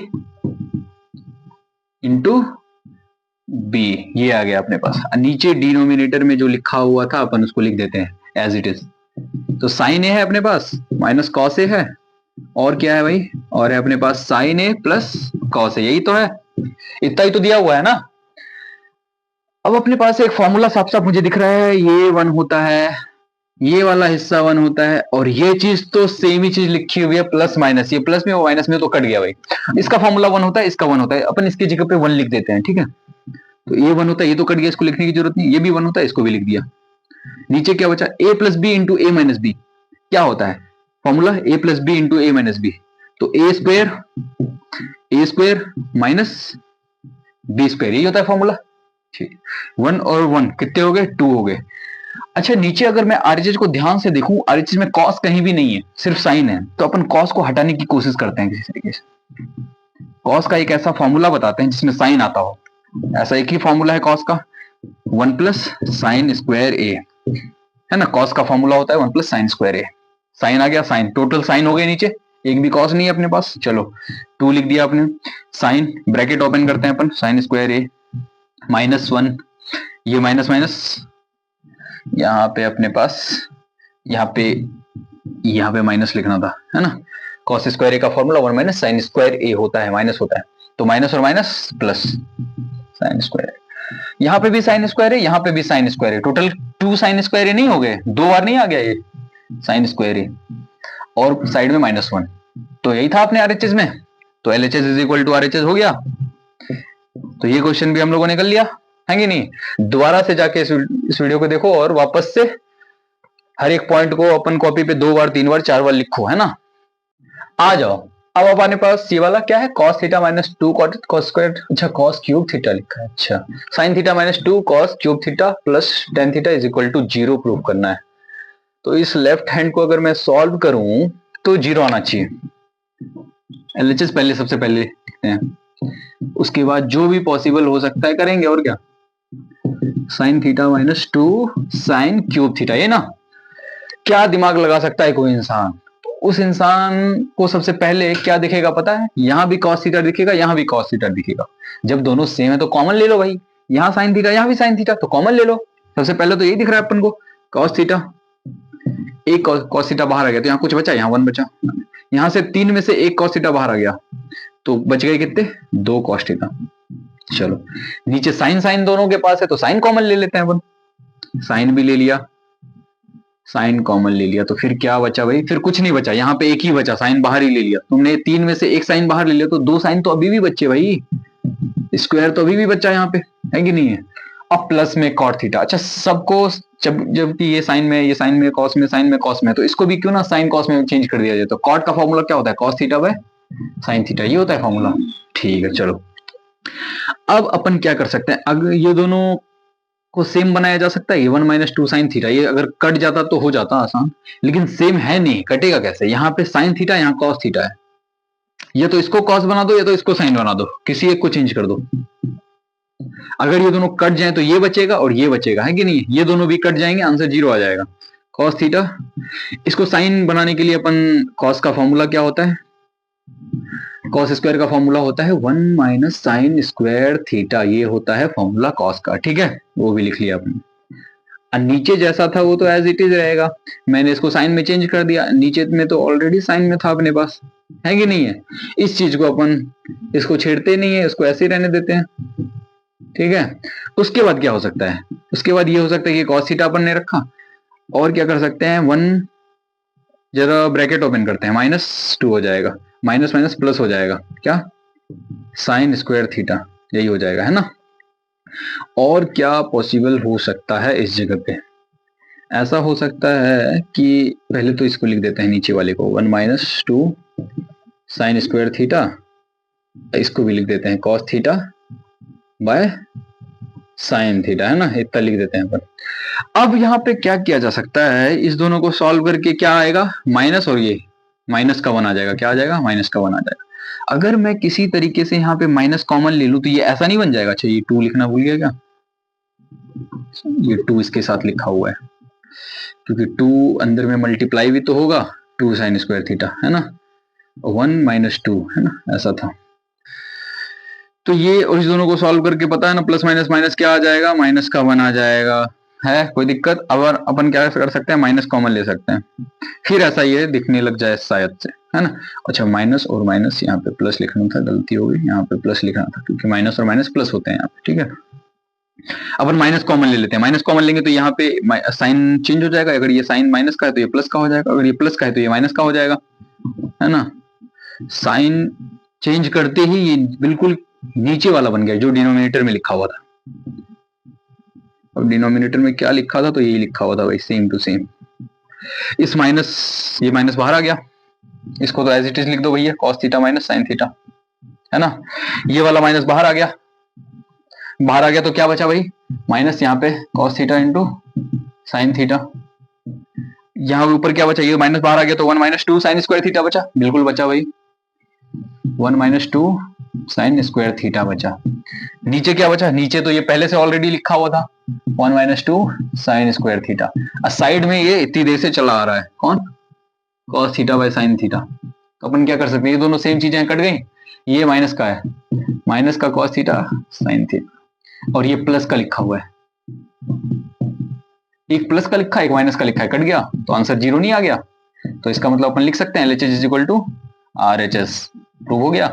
इंटू बी, ये आ गया अपने पास। नीचे डिनोमिनेटर में जो लिखा हुआ था अपन उसको लिख देते हैं एज इट इज। तो साइन ए है अपने पास माइनस कॉस ए है, और क्या है भाई, और है अपने पास साइन ए प्लस कॉस ए, यही तो है, इतना ही तो दिया हुआ है ना। अब अपने पास एक फॉर्मूला साफ साफ मुझे दिख रहा है, ये 1 होता है, ये वाला हिस्सा 1 होता है, और ये चीज तो सेम ही चीज लिखी हुई है प्लस माइनस, ये प्लस में वो माइनस में तो कट गया भाई। इसका फॉर्मूला 1 होता है, इसका 1 होता है, अपन इसकी जगह पे 1 लिख देते हैं, ठीक है। तो ये 1 होता है, ये तो कट गया, इसको लिखने की जरूरत नहीं, ये भी 1 होता है, इसको भी लिख दिया। नीचे क्या बचा, ए plus B into A minus B, क्या होता है formula, A plus B into A minus B, तो A square minus B square, यही होता है फॉर्मूला, ठीक। 1 और 1 कितने हो गए, 2 हो गए। अच्छा नीचे अगर मैं आरएचएस को ध्यान से देखूं, आरएचएस में कॉस कहीं भी नहीं है, सिर्फ साइन है, तो अपन कॉस को हटाने की कोशिश करते हैं किसी तरीके से। कॉस का एक ऐसा फॉर्मूला बताते हैं जिसमें साइन आता हो, ऐसा एक ही फॉर्मूला है कॉस का, 1 प्लस साइन स्क्वायर ए, है ना। कॉस का फॉर्मूला होता है 1 प्लस साइन स्क्वायर ए, साइन आ गया, साइन टोटल साइन हो गए नीचे, एक भी कॉस नहीं है अपने पास, चलो 2 लिख दिया आपने। साइन ब्रैकेट ओपन करते हैं अपन, साइन स्क्वायर ए -1, ये माइनस माइनस, यहाँ पे अपने पास यहाँ पे माइनस लिखना था, है ना। कॉस स्क्वायर ए का फॉर्मूला 1 माइनस साइन स्क्वायर ए होता है, माइनस होता है, तो माइनस और माइनस प्लस साइन स्क्वायर। यहाँ पे भी साइन स्क्वायर है, यहाँ पे भी साइन स्क्वायर है, टोटल 2 साइन स्क्वायर ए नहीं हो गए, 2 बार नहीं आ गया ये साइन स्क्वायर ए, और साइड में -1, तो यही था अपने आरएचएस में। तो LHS is equal to RHS हो गया। तो ये क्वेश्चन भी हम लोगों ने कर लिया है कि नहीं। दोबारा से जाके इस वीडियो को देखो और वापस से हर एक पॉइंट को अपन कॉपी पे 2 बार 3 बार 4 बार लिखो, है ना। आ जाओ, अब अपने पास ये वाला क्या है, cos थीटा -2 cos स्क्वायर, अच्छा cos क्यूब थीटा लिखा है, अच्छा sin theta -2 cos cube theta plus tan theta is equal to 0 prove करना है। तो इस लेफ्ट हैंड को अगर मैं सॉल्व करूं तो 0 आना चाहिए। एलएचएस पहले सबसे पहले लिखते हैं, उसके बाद जो भी पॉसिबल हो सकता है करेंगे, और क्या, sin theta -2 sin cube theta, ये ना। क्या दिमाग लगा सकता है कोई इंसान, उस इंसान को सबसे पहले क्या दिखेगा पता है, यहां भी cos थीटा दिखेगा, यहां भी cos थीटा दिखेगा। जब दोनों सेम है तो कॉमन ले लो भाई, यहां sin थीटा यहां भी sin थीटा, तो कॉमन ले लो। सबसे पहले तो यही दिख रहा है अपन को, cos थीटा, एक cos थीटा बाहर आ गया तो यहाँ कुछ बचा, यहाँ 1 बचा, यहां से 3 में से एक cos थीटा बाहर आ गया तो बच गए कितने, 2 cos थीटा। चलो नीचे साइन दोनों के पास है तो साइन कॉमन ले लेते हैं अपन, साइन भी ले लिया, साइन कॉमन ले लिया तो फिर क्या बचा भाई, फिर कुछ नहीं बचा, यहाँ पे एक ही बचा, साइन बाहर ही ले लिया तुमने, 3 में से एक साइन बाहर ले लिया तो 2 साइन तो अभी भी बचे भाई, स्क्वायर तो अभी भी बचा यहाँ पे, है कि नहीं है। अब प्लस में कॉट थीटा, अच्छा सबको जबकि ये साइन में, ये साइन में, कॉस में, साइन में, कॉस में, तो इसको भी क्यों ना साइन कॉस में चेंज कर दिया जाए। तो कॉट का फॉर्मूला क्या होता है, cos theta by sine theta, ये होता है फॉर्मूला। ठीक है चलो, अब अपन क्या कर सकते हैं, अगर ये दोनों को सेम बनाया जा सकता है, ये 1 माइनस 2 साइन थीटा, ये अगर कट जाता तो हो जाता आसान, लेकिन सेम है नहीं, कटेगा कैसे, यहाँ पे साइन थीटा, यहाँ कॉस थीटा है, ये तो इसको कॉस बना दो या तो इसको साइन बना दो, किसी एक को चेंज कर दो। अगर ये दोनों कट जाए तो ये बचेगा और ये बचेगा, है कि नहीं, ये दोनों भी कट जाएंगे, आंसर 0 आ जाएगा। कॉस थीटा, इसको साइन बनाने के लिए अपन कॉस का फॉर्मूला क्या होता है, कॉस स्क्वायर का फॉर्मूला होता है 1 माइनस साइन स्क्वायर थीटा, ये होता है फॉर्मूला कॉस का, ठीक है, वो भी लिख लिया आपने। नीचे जैसा था वो तो एज इट इज रहेगा, मैंने इसको साइन में चेंज कर दिया, नीचे में तो ऑलरेडी साइन में था अपने पास, है कि नहीं है। इस चीज को अपन इसको छेड़ते नहीं है, इसको ऐसे ही रहने देते हैं, ठीक है। उसके बाद क्या हो सकता है, उसके बाद ये हो सकता है कि कॉस थीटा अपन ने रखा, और क्या कर सकते हैं, 1 जरा ब्रैकेट ओपन करते हैं, -2 हो जाएगा, माइनस माइनस प्लस हो जाएगा, क्या साइन स्क्वायर थीटा, यही हो जाएगा, है ना। और क्या पॉसिबल हो सकता है इस जगह पे, ऐसा हो सकता है कि पहले तो इसको लिख देते हैं नीचे वाले को, 1 माइनस 2 साइन स्क्वायर थीटा, इसको भी लिख देते हैं cos theta by sine theta, है ना, इतना लिख देते हैं अपन। अब यहाँ पे क्या किया जा सकता है, इस दोनों को सॉल्व करके क्या आएगा, माइनस, और ये माइनस का 1 आ जाएगा, क्या आ जाएगा, माइनस का 1 आ जाएगा। अगर मैं किसी तरीके से यहाँ पे माइनस कॉमन ले लूं तो ये ऐसा नहीं बन जाएगा, अच्छा ये 2 लिखना भूल गया क्या, ये 2 इसके साथ लिखा हुआ है, क्योंकि 2 अंदर में मल्टीप्लाई भी तो होगा, 2 साइन स्क्वायर थीटा, है ना, 1 माइनस 2, है ना, ऐसा था। तो ये और इस दोनों को सॉल्व करके पता है ना, प्लस माइनस माइनस क्या आ जाएगा, माइनस का 1 आ जाएगा, है कोई दिक्कत। अब अपन क्या कर सकते हैं, माइनस कॉमन ले सकते हैं, फिर ऐसा ये दिखने लग जाए शायद से, है ना। अच्छा माइनस और माइनस, यहाँ पे प्लस लिखना था, गलती हो गई, यहाँ पे प्लस लिखना था, क्योंकि माइनस और माइनस प्लस होते हैं यहाँ पे, ठीक है। अपन माइनस कॉमन ले लेते हैं, माइनस कॉमन लेंगे तो यहाँ पे साइन चेंज हो जाएगा, अगर ये साइन माइनस का है तो ये प्लस का हो जाएगा, अगर ये प्लस का है तो ये माइनस का हो जाएगा, है ना। साइन चेंज करते ही ये बिल्कुल नीचे वाला बन गया जो डिनोमिनेटर में लिखा हुआ था। अब डिनोमिनेटर में क्या लिखा था, तो यही लिखा हुआ था भाई, सेम टू सेम। इस माइनस, ये माइनस बाहर आ गया, इसको तो एज इट इज लिख दो भैया, cos theta minus sine theta, है ना। ये वाला माइनस बाहर आ गया, बाहर आ गया तो क्या बचा भाई, माइनस यहाँ पे cos theta into sine theta, यहाँ ऊपर क्या बचा, ये माइनस बाहर आ गया तो 1 माइनस 2 साइन स्क्वायर थीटा बचा, बिल्कुल बचा भाई, 1 माइनस 2 साइन स्क्वायर थीटा बचा। नीचे क्या बचा, नीचे तो ये पहले से ऑलरेडी लिखा हुआ था, 1 minus 2 sine square theta, side में ये इतनी देर से चला आ रहा है, कौन, cos theta by sine theta. तो अपन क्या कर सकते हैं, ये दोनों सेम चीजें कट गई, ये माइनस का है, माइनस का कॉस थीटा साइन थीटा, और ये प्लस का लिखा हुआ है, एक प्लस का लिखा है, एक माइनस का लिखा है, कट गया तो आंसर 0 नहीं आ गया। तो इसका मतलब अपन लिख सकते हैं LHS is equal to RHS, prove हो गया,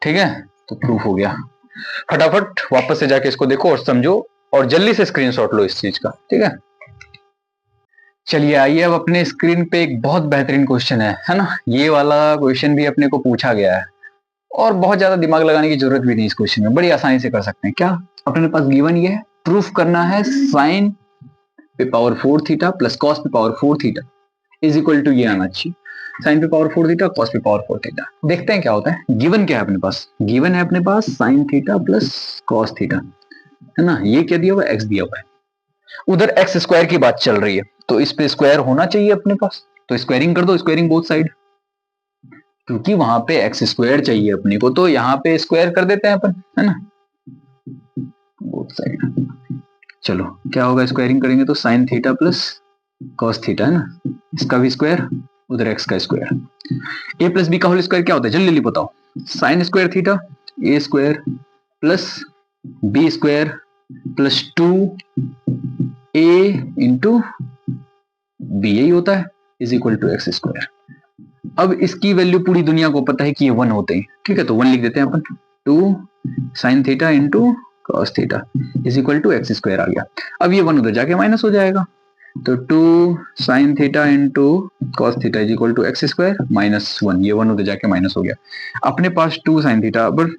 ठीक है, तो प्रूफ हो गया। फटाफट वापस से जाके इसको देखो और समझो, और जल्दी से स्क्रीनशॉट लो इस चीज का, ठीक है। चलिए आइए अब अपने स्क्रीन पे एक बहुत बेहतरीन क्वेश्चन है ना, ये वाला क्वेश्चन भी अपने को पूछा गया है, और बहुत ज्यादा दिमाग लगाने की जरूरत भी नहीं इस क्वेश्चन में, बड़ी आसानी से कर सकते हैं। क्या अपने पास गिवन ये है, प्रूफ करना है साइन पे पावर 4 थीटा प्लस कॉस पे power 4 theta is equal to ये आना चाहिए, साइन पे पावर 4 थीटा कॉस पे पावर 4 थीटा। देखते हैं क्या होता है। गिवन क्या है अपने पास, गिवन है अपने पास sine theta plus cos theta, है ना, ये क्या दिया हुआ है, एक्स दिया हुआ है, उधर एक्स स्क्वायर की बात चल रही है, तो इस पे स्क्वायर होना चाहिए अपने पास, तो स्क्वायरिंग कर दो, स्क्वायरिंग बोथ साइड, क्योंकि वहां पे एक्स स्क्वायर चाहिए अपने को, तो यहाँ पे स्क्वायर कर देते हैं अपन, है ना, बोथ साइड। चलो क्या होगा, स्क्वायरिंग करेंगे तो sine theta plus cos theta, है ना, इसका भी स्क्वायर, उधर एक्स का स्क्वायर, ए प्लस बी का होल स्क्वायर क्या होता है, जल्दी जल्दी बताओ, sine square theta A square plus B square plus 2a into B, यही होता है, is equal to x square. अब इसकी वैल्यू पूरी दुनिया को पता है कि ये 1 होते हैं, ठीक है, तो 1 लिख देते हैं अपन, 2 sine theta into cos theta is equal to x square आ गया। अब ये 1 उधर जाके माइनस हो जाएगा, तो 2 sine theta into cos theta is equal to x square minus 1, ये 1 उधर जाके माइनस हो गया। अपने पास 2 साइन थीटा, अब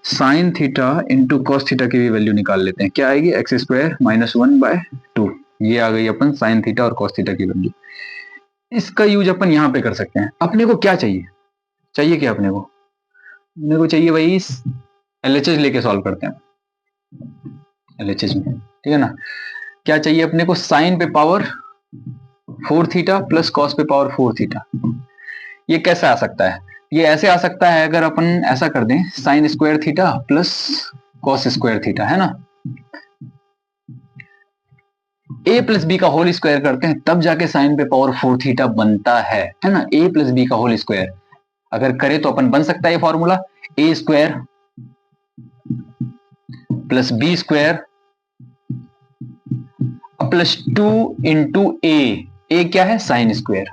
sine theta into cos theta की भी वैल्यू निकाल लेते हैं, क्या आएगी एक्स स्क्वायर माइनस 1/2, ये आ गई अपन साइन थीटा और कॉस थीटा की वैल्यू। इसका यूज अपन यहाँ पे कर सकते हैं। अपने को क्या चाहिए, चाहिए क्या अपने को चाहिए भाई एलएचएस लेके सॉल्व करते हैं एलएचएस में, ठीक है ना। क्या चाहिए अपने को, साइन पे पावर 4 थीटा प्लस कॉस पे पावर 4 थीटा। ये कैसे आ सकता है, ये ऐसे आ सकता है अगर अपन ऐसा कर दें sign square theta plus cos square theta, है ना। a प्लस बी का होल स्क्वायर करते हैं तब जाके साइन पे पावर 4 थीटा बनता है ना। a प्लस बी का होल स्क्वायर अगर करे तो अपन बन सकता है ये formula, a square plus B square plus 2 into A क्या है साइन स्क्वायर,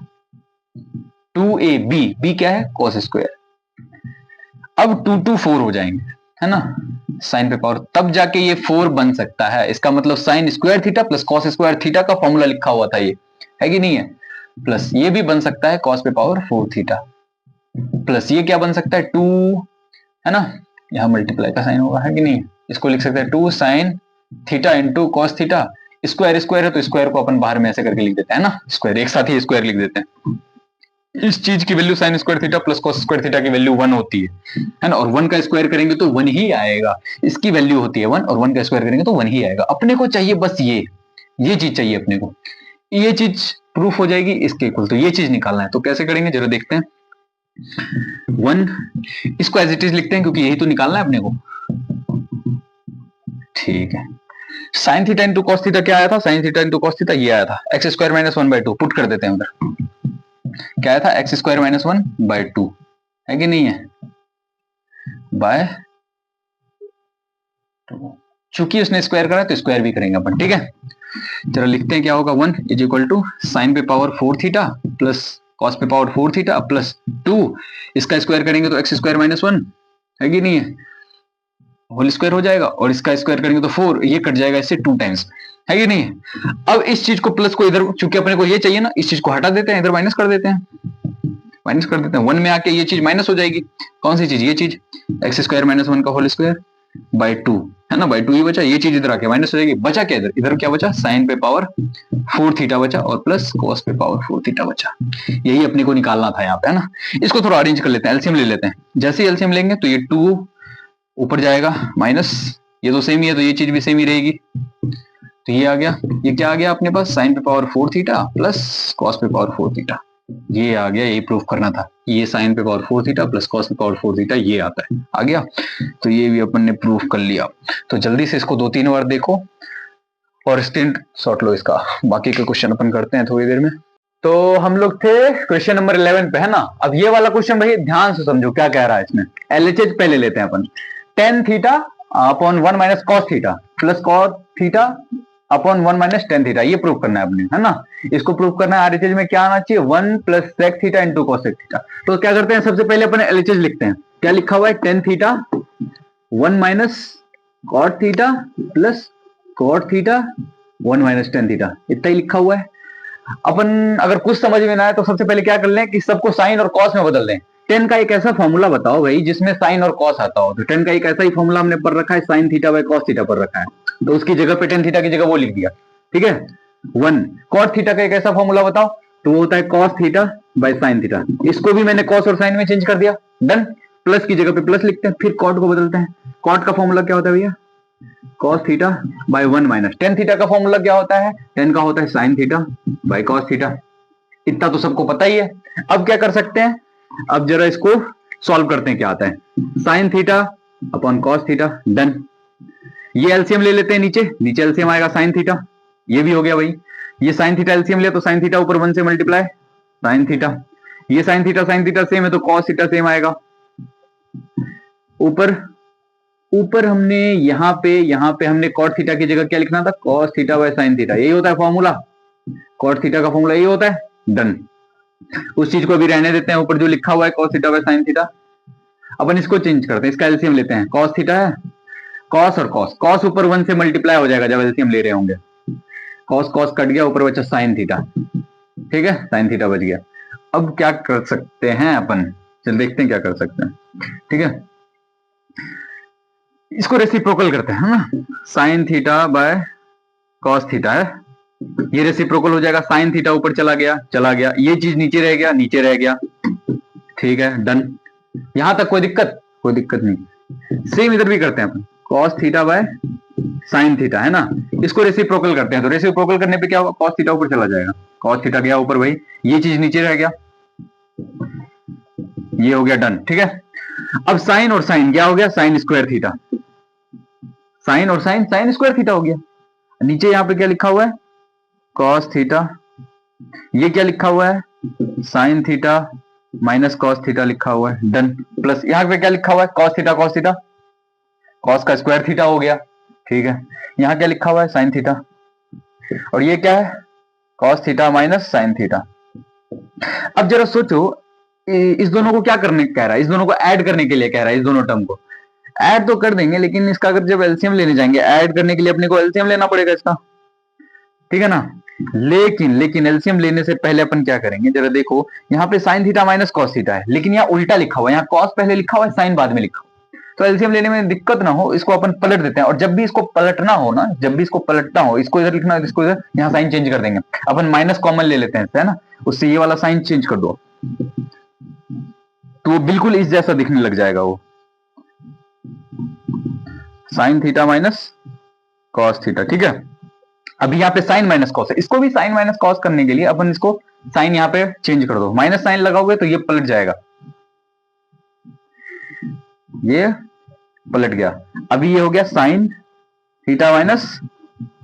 2ab, बी क्या है कॉस स्क्वायर। अब 2 2 4 हो जाएंगे, है ना, साइन पे पावर, तब जाके ये 4 बन सकता है। इसका मतलब sign square theta plus cos square theta का फॉर्मूला लिखा हुआ था, ये है कि नहीं है, प्लस ये भी बन सकता है कॉस पे पावर 4 थीटा, प्लस ये क्या बन सकता है 2, है ना, यहां मल्टीप्लाई का साइन होगा, है कि नहीं, इसको लिख सकते हैं 2 sine theta into cos theta, square square है तो स्क्वायर को अपन बाहर में ऐसे करके लिख देते हैं ना, स्क्वायर एक साथ ही स्क्वायर लिख देते हैं। इस चीज की value sign square theta plus cos square theta की वैल्यू 1 होती है ना, और 1 का स्क्वायर करेंगे तो 1 ही आएगा, इसकी वैल्यू होती है 1 और 1 का स्क्वायर करेंगे तो 1 ही आएगा। अपने को चाहिए बस ये चीज चाहिए अपने को, ये चीज प्रूफ हो जाएगी इसके इक्वल, तो ये चीज निकालना है। तो कैसे करेंगे जरा देखते हैं। 1 इसको एज इट इज लिखते हैं क्योंकि यही तो निकालना है अपने को, ठीक है। Sine theta into cos theta क्या आया था, sign theta into cos theta ये आया था एक्स स्क्वायर माइनस 1/2, पुट कर देते हैं उधर, क्या आया था एक्स स्क्वायर माइनस 1/2, है कि नहीं है, बाय, चूंकि उसने स्क्वायर करा तो स्क्वायर भी करेंगे अपन, ठीक है। चलो लिखते हैं क्या होगा, 1 इज इक्वल टू साइन पे पावर 4 थीटा प्लस कॉस पे पावर 4 थीटा प्लस 2, इसका स्क्वायर करेंगे तो एक्स स्क्वायर माइनस 1, है कि नहीं है, होल स्क्वायर हो जाएगा, और इसका स्क्वायर करेंगे तो 4, ये कट जाएगा इससे 2 टाइम्स, है कि नहीं। अब इस चीज को प्लस को इधर, चूंकि अपने को ये चाहिए ना, इस चीज को हटा देते हैं, इधर माइनस कर देते हैं, माइनस कर देते हैं, 1 में आके ये चीज माइनस हो जाएगी, कौन सी चीज, ये चीज एक्स स्क्वायर माइनस 1 का होल स्क्वायर बाय 2, है ना, बाय 2 ही बचा, ये चीज इधर आके माइनस हो जाएगी, बचा क्या इधर, इधर क्या बचा, साइन पे पावर 4 थीटा बचा और प्लस कॉस पे पावर 4 थीटा बचा, यही अपने को निकालना था यहाँ पे, है ना। इसको थोड़ा अरेंज कर लेते हैं, एलसीएम ले लेते हैं, जैसे ही एलसीएम लेंगे तो ये 2 ऊपर जाएगा माइनस, ये तो सेम ही है तो ये चीज भी सेम ही रहेगी, तो ये आ गया, ये क्या आ गया अपने पास, साइन पे पावर 4 थीटा प्लस कॉस पे पावर 4 थीटा, ये आ गया, यही प्रूफ करना था, ये साइन पे पावर 4 थीटा प्लस कॉस पे पावर 4 थीटा ये आता है, आ गया, तो ये भी अपन ने प्रूफ कर लिया। तो जल्दी से इसको 2-3 बार देखो और स्क्रीन शॉट लो इसका, बाकी के क्वेश्चन अपन करते हैं थोड़ी देर में। तो हम लोग थे क्वेश्चन नंबर 11 पे, है ना। अब ये वाला क्वेश्चन भाई ध्यान से समझो क्या कह रहा है इसमें, एलएचएस पहले लेते हैं अपन, tan theta upon 1 minus cos theta plus cos theta upon 1 minus tan theta, ये प्रूव करना है अपने, है ना। इसको प्रूव करना है, आरएचएस में क्या आना चाहिए, 1 plus sec theta into cos theta. तो क्या करते हैं, सबसे पहले अपन एलएचएस लिखते हैं, क्या लिखा हुआ है, tan theta 1 minus cot theta plus cot theta 1 minus tan theta, इतना ही लिखा हुआ है। अपन अगर कुछ समझ में ना आए तो सबसे पहले क्या कर लें कि सबको साइन और कॉस में बदल दें। tan का एक ऐसा फॉर्मूला बताओ भाई जिसमें साइन और कॉस आता हो, तो tan का एक ऐसा ही फॉर्मूला हमने पढ़ रखा है, sine theta by cos theta पढ़ रखा है, तो उसकी जगह पे tan थीटा की जगह वो लिख दिया, ठीक है। 1 कॉट थीटा का एक ऐसा फॉर्मूला बताओ, तो वो होता है cos theta by sine theta, इसको भी मैंने कॉस और साइन में चेंज कर दिया, डन। प्लस की जगह पे प्लस लिखते हैं, फिर कॉट को बदलते हैं, कॉट का फॉर्मूला क्या होता है भैया, cos theta bye 1 minus tan theta का फॉर्मूला क्या होता है, tan का होता है sine theta by cos theta, इतना तो सबको पता ही है। अब क्या कर सकते हैं, अब जरा इसको सॉल्व करते हैं, क्या आता है, sine theta upon cos theta, done. ये एलसीएम ले लेते हैं, नीचे नीचे एलसीएम आएगा साइन थीटा, ये भी हो गया भाई, ये साइन थीटा एलसीएम ले तो साइन थीटा ऊपर 1 से मल्टीप्लाई साइन थीटा, ये साइन थीटा सेम है तो कॉस थीटा सेम आएगा, ऊपर हमने यहाँ पे हमने कॉट थीटा की जगह क्या लिखना था, cos theta by sine theta, यही होता है फॉर्मूला, कॉट थीटा का फॉर्मूला यही होता है, डन। उस चीज को अभी रहने देते हैं, ऊपर जो लिखा हुआ है cos theta by sine theta, अपन इसको चेंज करते हैं, इसका एलसीएम लेते हैं, कॉस थीटा है, कॉस और कॉस ऊपर 1 से मल्टीप्लाई हो जाएगा जब एलसीएम ले रहे होंगे, कॉस कॉस कट गया, ऊपर बचा साइन थीटा, ठीक है, साइन थीटा बच गया। अब क्या कर सकते हैं अपन, चल देखते हैं क्या कर सकते हैं, ठीक है। इसको रेसिप्रोकल करते हैं ना, sine theta by cos theta है, ये रेसिप्रोकल हो जाएगा, साइन थीटा ऊपर चला गया, ये चीज नीचे रह गया, नीचे रह गया, ठीक है, डन। यहां तक कोई दिक्कत नहीं। सेम इधर भी करते हैं अपन, cos theta by sine theta है ना, इसको रेसिप्रोकल करते हैं, तो रेसिप्रोकल करने पे क्या होगा, कॉस थीटा ऊपर चला जाएगा, कॉस थीटा गया ऊपर, भाई ये चीज नीचे रह गया, ये हो गया डन, ठीक है। अब साइन और साइन क्या हो गया, साइन स्क्वायर थीटा, साइन और साइन साइन स्क्वायर थीटा हो गया। नीचे यहां पे क्या लिखा हुआ है, कॉस थीटा, ये क्या लिखा हुआ है, sine theta minus cos theta लिखा हुआ है, डन। प्लस यहां पे क्या लिखा हुआ है, कॉस थीटा कॉस का स्क्वायर थीटा हो गया, ठीक है। यहां क्या लिखा हुआ है, साइन थीटा, और ये क्या है, cos theta minus sine theta. अब जरा सोचो, इस दोनों को क्या करने कह रहा है, इस दोनों को ऐड करने के लिए कह रहा है, इस दोनों टर्म को ऐड तो कर देंगे, लेकिन इसका अगर जब एलसीएम लेने जाएंगे, ऐड करने के लिए अपने को एलसीएम लेना पड़ेगा इसका, ठीक है ना। लेकिन एलसीएम लेने से पहले अपन क्या करेंगे, जरा देखो, यहाँ पे sign theta minus cos theta है, लेकिन यहाँ उल्टा लिखा हुआ है, यहाँ कॉस पहले लिखा हुआ है, साइन बाद में लिखा हुआ है, तो एलसीएम लेने में दिक्कत ना हो, इसको अपन पलट देते हैं, और जब भी इसको पलटना हो ना, जब भी इसको पलटना हो, इसको इधर लिखना है, इसको इधर, यहाँ साइन चेंज कर देंगे, अपन माइनस कॉमन ले लेते हैं, है ना, उससे ये वाला साइन चेंज कर दो, तो वो बिल्कुल इस जैसा दिखने लग जाएगा, वो sign theta minus cos theta, ठीक है। अभी यहाँ पे साइन माइनस कॉस है, इसको भी साइन माइनस कॉस करने के लिए अपन इसको साइन यहाँ पे चेंज कर दो, माइनस साइन लगाओगे तो ये पलट जाएगा, ये पलट गया। अभी ये हो गया sign theta minus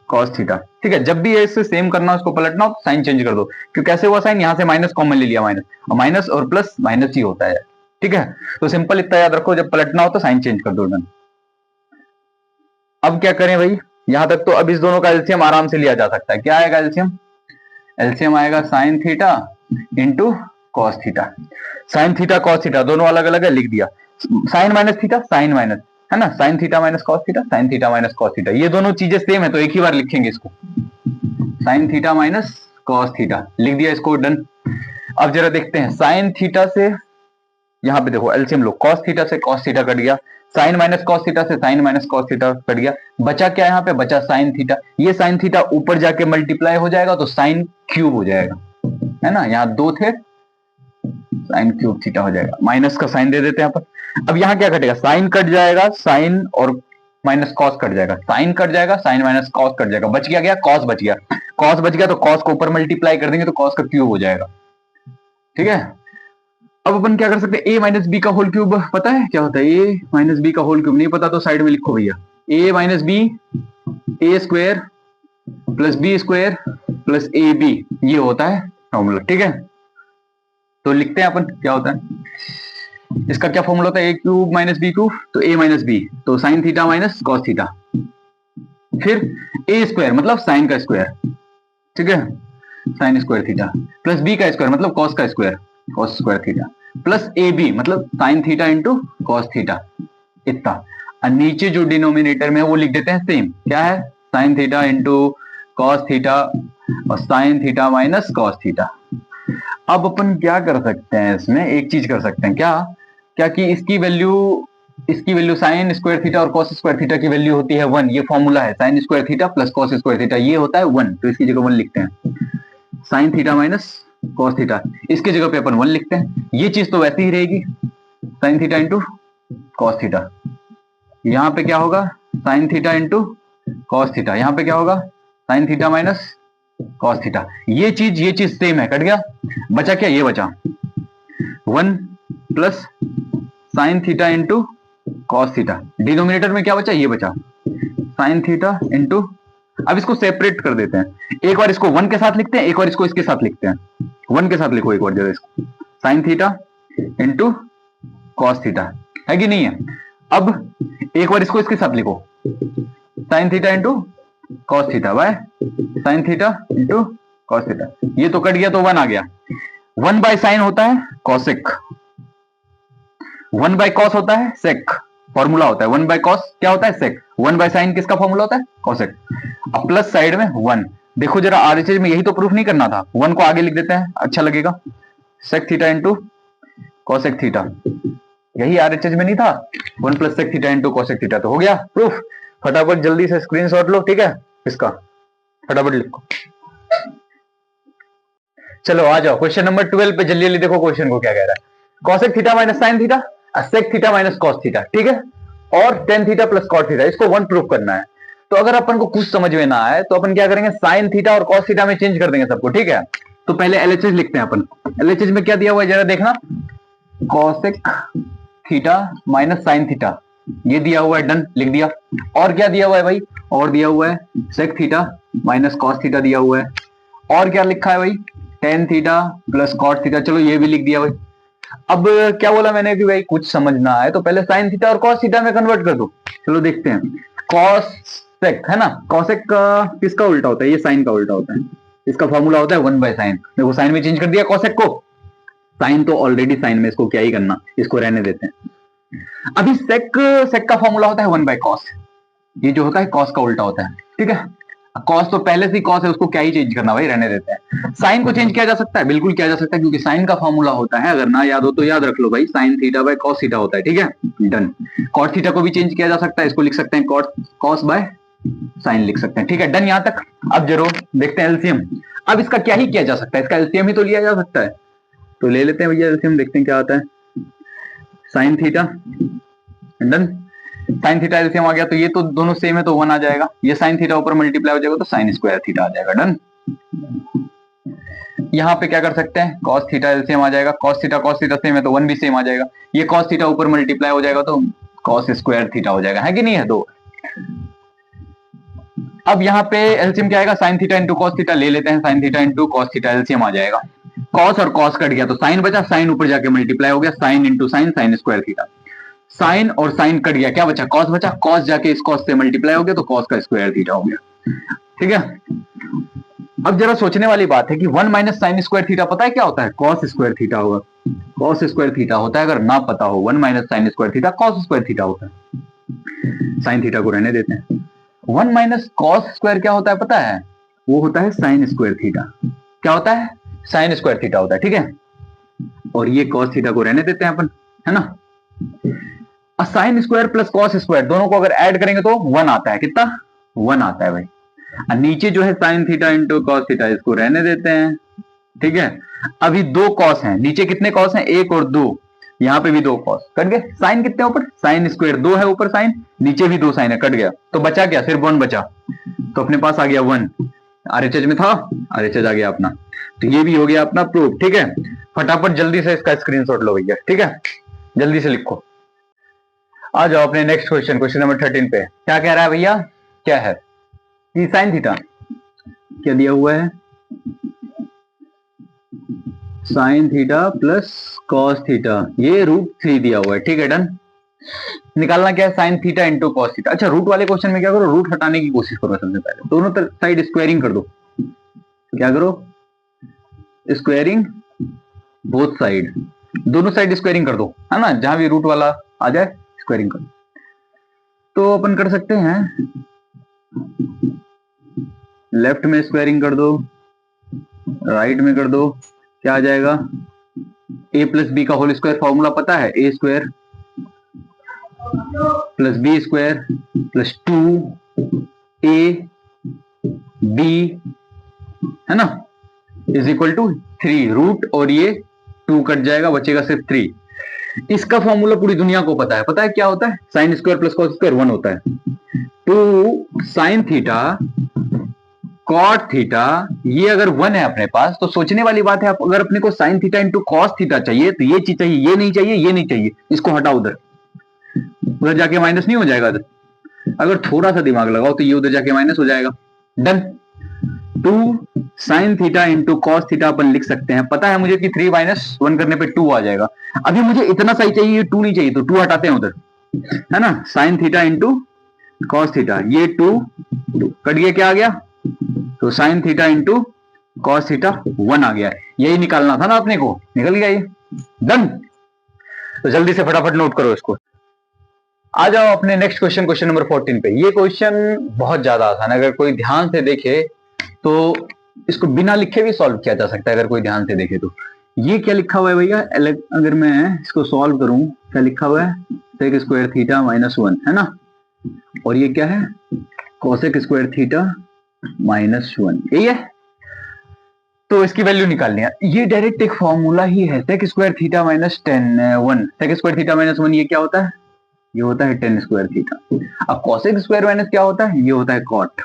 cos theta, ठीक है। जब भी इससे सेम करना हो, इसको पलटना हो, तो साइन चेंज कर दो, क्योंकि कैसे हुआ साइन, यहां से माइनस कॉमन ले लिया, माइनस और प्लस माइनस ही होता है, ठीक है। तो सिंपल इतना याद रखो, जब पलटना हो तो साइन चेंज कर दो, डन। अब क्या करें भाई, यहां तक तो अब इस दोनों का एलसीएम आराम से लिया जा सकता है, क्या आएगा एलसीएम, एलसीएम आएगा sine theta into cos theta, sine theta cos theta दोनों अलग अलग है, लिख दिया, sine minus theta sine minus, है ना, sine theta minus cos theta, sine theta minus cos theta, ये दोनों चीजें सेम है, तो एक ही बार लिखेंगे इसको, sign theta minus cos theta, लिख दिया इसको, डन। अब जरा देखते हैं, साइन थीटा से यहां पे देखो एलसीएम लो, कॉस थीटा से कॉस थीटा कट गया, साइन माइनस कॉस थीटा से sine minus cos theta cut गया, बचा क्या, यहाँ पे बचा साइन थीटा, ये साइन थीटा ऊपर जाके मल्टीप्लाई हो जाएगा, तो साइन क्यूब हो जाएगा, है ना, यहाँ दो थे, साइन क्यूब थीटा हो जाएगा, माइनस का साइन दे देते हैं यहाँ पर। अब यहाँ क्या कटेगा, साइन कट जाएगा, साइन और माइनस कॉस कट जाएगा, साइन कट जाएगा, साइन माइनस कॉस कट जाएगा, बच गया कॉस बच गया, कॉस बच गया, तो कॉस को ऊपर मल्टीप्लाई कर देंगे, तो कॉस का क्यूब हो जाएगा, ठीक है। अब अपन क्या कर सकते हैं, ए माइनस बी का होल क्यूब पता है क्या होता है, ए माइनस बी का होल क्यूब नहीं पता तो साइड में लिखो भैया, A minus B, A square plus B square plus A B, ये होता है फॉर्मूला, ठीक है। तो लिखते हैं अपन क्या होता है, इसका क्या फॉर्मूला होता है, A cube minus B cube, तो ए माइनस बी, तो sine theta minus cos theta, फिर ए स्क्वायर मतलब साइन का स्क्वायर, ठीक है, sine square theta, plus B का स्क्वायर मतलब कॉस का square, cos square theta, plus A B मतलब sine theta into cos theta, इतना। और नीचे जो डिनोमिनेटर में है वो लिख देते हैं सेम, क्या है, sine theta into cos theta और sine theta minus cos theta. अब अपन क्या कर सकते हैं, इसमें एक चीज कर सकते हैं, क्या कि इसकी वैल्यू साइन स्क्वायर थीटा और कॉस स्क्वायर थीटा की वैल्यू होती है 1, ये फॉर्मूला है, sine square theta plus cos square theta, ये होता है 1, तो इसकी जगह 1 लिखते हैं, sine theta minus cos theta, इसके जगह पे अपन 1 लिखते हैं, ये चीज तो वैसे ही रहेगी, sign theta into cos theta, यहां पे क्या होगा, sign theta into cos theta, यहां पे क्या होगा, sign theta minus cos theta, ये चीज सेम है, कट गया, बचा क्या, ये बचा 1 plus sine theta into cos theta, denominator में क्या बचा, ये बचा साइन थीटा इंटू, अब इसको सेपरेट कर देते हैं, एक बार इसको 1 के साथ लिखते हैं, एक बार इसको इसके साथ लिखते हैं, 1 के साथ लिखो एक बार जरा इसको, sign theta into cos theta, है कि नहीं है। अब एक बार इसको इसके साथ लिखो, sign theta into cos theta by sine theta into cos theta, ये तो कट गया, तो 1 आ गया, 1 बाय साइन होता है कॉसेक, 1 बाय कॉस होता है सेक, फॉर्मूला होता है 1 बाय कॉस क्या होता है सेक, 1 बाय साइन किसका फॉर्मूला होता है, कॉसेक। अब प्लस साइड में 1, देखो जरा आरएचएस में यही तो प्रूफ नहीं करना था, 1 को आगे लिख देते हैं, अच्छा लगेगा। Sec theta into cosec theta, यही आरएचएस में नहीं था, 1 plus sec theta into cosec theta, तो हो गया प्रूफ। फटाफट जल्दी से स्क्रीनशॉट लो, ठीक है, इसका फटाफट लिखो। चलो आ जाओ क्वेश्चन नंबर 12 पे, जल्दी जल्दी देखो क्वेश्चन को क्या कह रहा है। Cosec theta minus sine theta, sec theta minus cos theta, ठीक है, और tan theta plus cot theta, इसको 1 प्रूफ करना है। तो अगर अपन को कुछ समझ में ना आए तो अपन क्या करेंगे, साइन थीटा और कॉस थीटा में चेंज कर देंगे सबको, ठीक है। तो पहले एलएचएस लिखते हैं अपन। एलएचएस में क्या दिया हुआ है जरा देखना, cosec theta minus sine theta, ये दिया हुआ है, डन, लिख दिया। और क्या दिया हुआ है भाई, और दिया हुआ है sec theta minus cos theta दिया हुआ है, और क्या लिखा है भाई, tan theta plus cot theta, चलो ये भी लिख दिया भाई। अब क्या बोला मैंने कि भाई कुछ समझ ना आए तो पहले साइन थीटा और कॉस थीटा में कन्वर्ट कर दो। चलो देखते हैं, कॉस सेक है ना, कॉसेक का किसका उल्टा होता है, ये साइन का उल्टा होता है, इसका फॉर्मूला होता है 1 बाय साइन। देखो साइन में चेंज कर दिया कॉसेक को, साइन तो ऑलरेडी साइन में, इसको क्या ही करना, इसको रहने देते हैं। अभी सेक का फॉर्मूला होता है 1 बाय कॉस, ये जो होता है कॉस का उल्टा होता है, ठीक है। कॉस तो पहले से ही कॉस है, उसको क्या ही चेंज करना भाई, रहने देते हैं। साइन को चेंज किया जा सकता है, बिल्कुल किया जा सकता है, क्योंकि साइन का फॉर्मूला होता है, अगर ना याद हो तो याद रख लो भाई, sine theta by cos theta होता है, ठीक है, डन। कॉट थीटा को भी चेंज किया जा सकता है, इसको लिख सकते हैं कॉस बाय साइन लिख सकते हैं, ठीक है, डन यहां तक। अब जरूर देखते हैं एलसीएम। अब इसका क्या ही किया जा सकता है, इसका एलसीएम ही तो लिया जा सकता है, तो ले लेते हैं भैया एलसीएम, देखते हैं क्या आता है। Sine theta, done, sine theta LCM आ गया, तो ये तो दोनों सेम है तो 1 आ जाएगा, ये साइन थीटा ऊपर मल्टीप्लाई हो जाएगा तो साइन स्क्वायर थीटा आ जाएगा, डन। यहाँ पे क्या कर सकते हैं, कॉस थीटा एलसीएम आ जाएगा, कॉस थीटा सेम है तो 1 भी सेम आ जाएगा, ये कॉस थीटा ऊपर मल्टीप्लाई हो जाएगा तो कॉस स्क्वायर थीटा हो जाएगा, है कि नहीं है, दो। अब यहाँ पे एलसीएम क्या आएगा, sine theta into cos theta ले लेते हैं, sine theta into cos theta LCM आ जाएगा। कॉस और कॉस कट गया तो साइन बचा, साइन ऊपर जाके मल्टीप्लाई हो गया, sine into sine, sine square theta. Sine और साइन कट गया, क्या बचा, कॉस बचा, कॉस जाके इस कॉस से मल्टीप्लाई हो गया तो कॉस का स्क्वायर थीटा हो गया, ठीक है। अब जरा सोचने वाली बात है कि 1 माइनस साइन स्क्वायर थीटा पता है क्या होता है, कॉस स्क्वायर थीटा होगा, कॉस स्क्वायर थीटा होता है। अगर ना पता हो 1 minus sign square theta cos square theta होता है, साइन थीटा को रहने देते हैं। 1 माइनस कॉस स्क्वायर क्या होता है पता है, वो होता है साइन स्क्वायर थीटा, क्या होता है, साइन स्क्वायर थीटा होता है, ठीक है। और ये कॉस थीटा को रहने देते हैं अपन, है ना। Sine square plus cos square दोनों को अगर ऐड करेंगे तो 1 आता है, कितना, 1 आता है भाई। और नीचे जो है sine theta into cos theta, इसको रहने देते हैं, ठीक है। अभी 2 कॉस हैं, नीचे कितने कॉस हैं, 1 और 2, यहाँ पे भी 2 कॉस कट गए, साइन कितने ऊपर, साइन स्क्वायर 2 है ऊपर साइन, नीचे भी 2 साइन है, कट गया, तो बचा क्या, सिर्फ 1 बचा, तो अपने पास आ गया 1, आरएचएस में था, आरएचएस आ गया अपना, तो ये भी हो गया अपना प्रूफ, ठीक है। फटाफट जल्दी से इसका स्क्रीनशॉट लो भैया, ठीक है, जल्दी से लिखो। आ जाओ अपने नेक्स्ट क्वेश्चन, क्वेश्चन नंबर 13 पे क्या कह रहा है भैया, क्या है कि साइन थीटा क्या दिया हुआ है, sine theta plus cos theta, ये √3 दिया हुआ है, ठीक है, डन। निकालना क्या है, sine theta into cos theta. अच्छा, रूट वाले क्वेश्चन में क्या करो, रूट हटाने की कोशिश करो, सबसे पहले दोनों साइड स्क्वायरिंग कर दो, क्या करो, स्क्वायरिंग बोथ साइड, दोनों साइड स्क्वायरिंग कर दो, है ना, जहां भी रूट वाला आ जाए स्क्वायरिंग कर दो। तो अपन कर सकते हैं, लेफ्ट में स्क्वायरिंग कर दो, राइट में कर दो, क्या आ जाएगा, a प्लस बी का होल स्क्वायर, फॉर्मूला पता है, a square plus B square plus 2a b, है ना, इज इक्वल टू 3, रूट और ये 2 कट जाएगा, बचेगा सिर्फ 3। इसका फॉर्मूला पूरी दुनिया को पता है क्या होता है, sine square plus cos square 1 होता है, 2 साइन थीटा कॉट थीटा, ये अगर 1 है अपने पास तो सोचने वाली बात है, अगर अपने को sign theta into cos theta चाहिए तो ये चीज चाहिए, ये नहीं चाहिए, ये नहीं चाहिए, इसको हटाओ, उधर जाके माइनस नहीं हो जाएगा, अगर थोड़ा सा दिमाग लगाओ तो ये उधर जाके माइनस हो जाएगा, done. 2 sine theta into cos theta अपन लिख सकते हैं, पता है मुझे कि 3 माइनस 1 करने पे 2 आ जाएगा। अभी मुझे इतना सही चाहिए, 2 नहीं चाहिए, तो 2 हटाते हैं उधर, है ना, sine theta into cos theta, ये 2 कट गया, क्या आ गया, तो sine theta into cos theta 1 आ गया, यही निकालना था ना अपने को, निकल गया ये, डन। तो जल्दी से फटाफट नोट करो इसको। आ जाओ अपने नेक्स्ट क्वेश्चन, क्वेश्चन नंबर 14 पे। ये क्वेश्चन बहुत ज्यादा आसान है, अगर कोई ध्यान से देखे तो इसको बिना लिखे भी सॉल्व किया जा सकता है अगर कोई ध्यान से देखे तो। ये क्या लिखा हुआ है भैया, अगर मैं इसको सॉल्व करूं, क्या लिखा हुआ है, सेक स्क्वायर थीटा माइनस 1 है ना, और ये क्या है, कोसेक स्क्वायर थीटा माइनस 1, यही है। तो इसकी वैल्यू निकालनी है, ये डायरेक्ट एक फॉर्मूला ही है, sec square theta minus 1, sec square theta minus 1 ये क्या होता है, ये होता है टेन स्क्वायर थीटा। अब कॉसेक स्क्वायर माइनस क्या होता है, ये होता है कॉट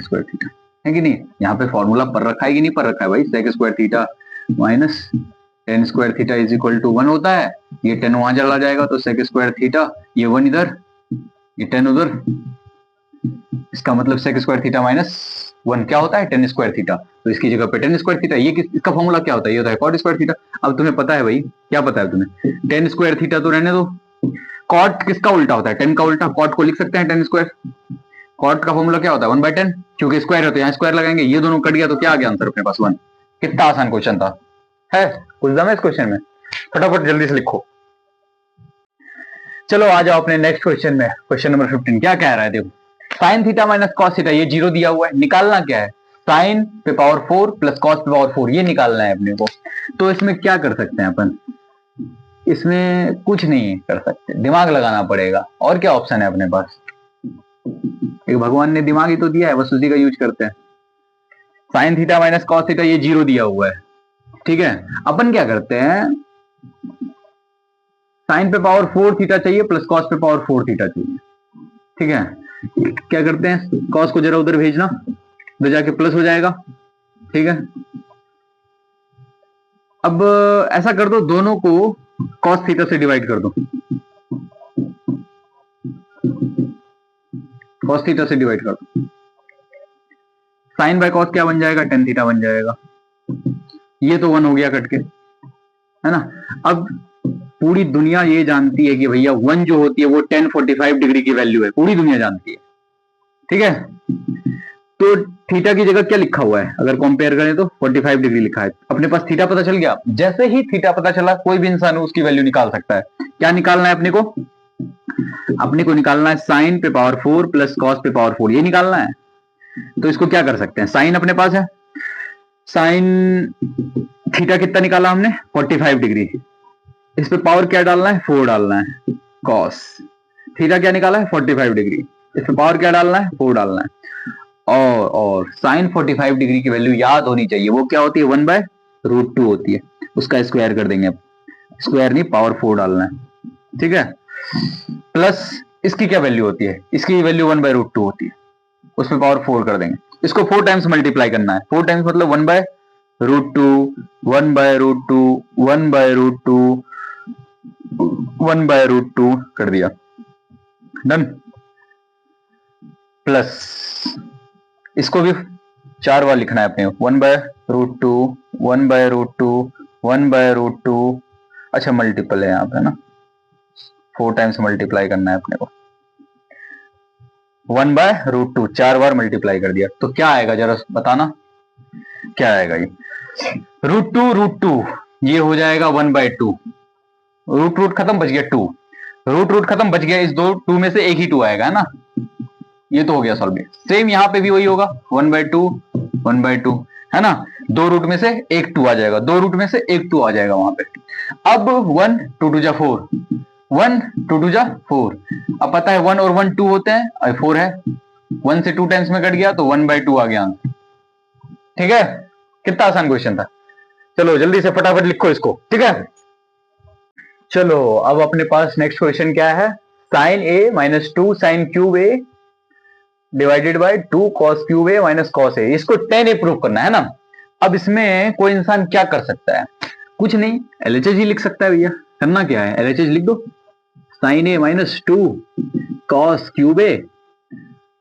स्क्वायर थीटा, है कि नहीं। यहाँ पे फॉर्मूला पर रखा है कि नहीं पर रखा है भाई, sec square theta minus tan square theta is equal to 1 होता है, ये 10 वहां चला जाएगा तो सेक स्क्वायर थीटा, ये 1 इधर, ये 10 उधर, इसका मतलब सेक स्क्वायर थीटा माइनस 1 क्या होता है, 10 स्क्वायर थीटा, तो इसकी जगह पे 10 स्क्वायर थीटा, ये इसका फॉर्मूला क्या होता है, ये होता है कॉट स्क्वायर थीटा। अब तुम्हें पता है भाई, क्या पता है तुम्हें, 10 स्क्वायर थीटा तो रहने दो, कॉट किसका उल्टा होता है, 10 का उल्टा, कॉट को लिख सकते हैं 10 स्क्वायर, कॉट का फॉर्मूला क्या होता है 1/10, क्योंकि स्क्वायर है तो यहाँ स्क्वायर लगाएंगे, ये दोनों कट गया तो क्या आ गया आंसर अपने पास 1। कितना आसान क्वेश्चन था, है कुछ दम है इस क्वेश्चन में, फटाफट जल्दी से लिखो। चलो आ जाओ अपने नेक्स्ट क्वेश्चन में, क्वेश्चन नंबर 15 क्या कह रहा है, देखो sign theta minus cos theta, ये 0 दिया हुआ है, निकालना क्या है, साइन पे पावर 4 प्लस कॉस पे पावर 4, ये निकालना है अपने को। तो इसमें क्या कर सकते हैं अपन, इसमें कुछ नहीं कर सकते, दिमाग लगाना पड़ेगा, और क्या ऑप्शन है अपने पास, एक भगवान ने दिमाग ही तो दिया है, बस उसी का यूज करते हैं। Sine theta minus cos theta ये 0 दिया हुआ है, ठीक है। अपन क्या करते हैं, साइन पे पावर 4 थीटा चाहिए प्लस कॉस पे पावर 4 थीटा चाहिए, ठीक है। क्या करते हैं, कॉस को जरा उधर भेजना, उधर जाके प्लस हो जाएगा, ठीक है। अब ऐसा कर दो, दोनों को कॉस थीटा से डिवाइड कर दो, कॉस थीटा से डिवाइड कर दो, साइन बाय कॉस क्या बन जाएगा, टेन थीटा बन जाएगा, ये तो 1 हो गया कट के, है ना। अब पूरी दुनिया ये जानती है कि भैया 1 जो होती है वो 1045 डिग्री की वैल्यू है, पूरी दुनिया जानती है, ठीक है। तो थीटा की जगह क्या लिखा हुआ है, अगर कंपेयर करें तो 45 डिग्री लिखा है, अपने पास थीटा पता चल गया। जैसे ही थीटा पता चला, कोई भी इंसान उसकी वैल्यू निकाल सकता है। क्या निकालना है अपने को, अपने को निकालना है साइन पे पावर 4 प्लस कॉस पे पावर 4, ये निकालना है। तो इसको क्या कर सकते हैं, साइन अपने पास है, साइन थीटा कितना निकाला हमने 45 डिग्री, इस पे पावर क्या डालना है 4 डालना है, कॉस थीटा क्या निकाला है 45 डिग्री, इस पे पावर क्या डालना है 4 डालना है, और साइन 45 डिग्री की वैल्यू याद होनी चाहिए, वो क्या होती है 1/√2 होती है, उसका स्क्वायर कर देंगे, स्क्वायर नहीं पावर 4 डालना है, ठीक है। प्लस इसकी क्या वैल्यू होती है, इसकी वैल्यू 1/√2 होती है, उस पर पावर 4 कर देंगे, इसको 4 टाइम्स मल्टीप्लाई करना है, 4 टाइम्स मतलब 1/√2 1/√2 1/√2 1/√2 कर दिया, डन। प्लस इसको भी 4 बार लिखना है अपने, 1/√2 1/√2 1/√2, अच्छा मल्टीपल है यहाँ पे ना, 4 टाइम्स मल्टीप्लाई करना है अपने को, 1/√2 4 बार मल्टीप्लाई कर दिया, तो क्या आएगा जरा बताना, क्या आएगा ये, √2 ये हो जाएगा 1/2, रूट खत्म बच गया 2, रूट खत्म बच गया, इस 2 में से एक ही 2 आएगा, है ना, ये तो हो गया सॉल्व। सेम यहाँ पे भी वही होगा 1/2 है ना, 2 रूट में से एक 2 आ जाएगा, 2 रूट में से एक 2 आ जाएगा वहां पे। अब 1 2 2 जा 4, 1 2 2 जा 4, अब पता है 1 और 1 2 होते हैं, और 4 है, 1 से 2 टाइम्स में कट गया तो 1/2 आ गया आंसर, ठीक है। कितना आसान क्वेश्चन था, चलो जल्दी से फटाफट लिखो इसको, ठीक है। चलो अब अपने पास नेक्स्ट क्वेश्चन क्या है, sine A minus 2 sine cube A divided by 2 cos cube A minus cos A, इसको tan a प्रूव करना है ना। अब इसमें कोई इंसान क्या कर सकता है, कुछ नहीं, LHS ही लिख सकता है भैया, करना क्या है LHS लिख दो, sign A minus 2 cos cube ए,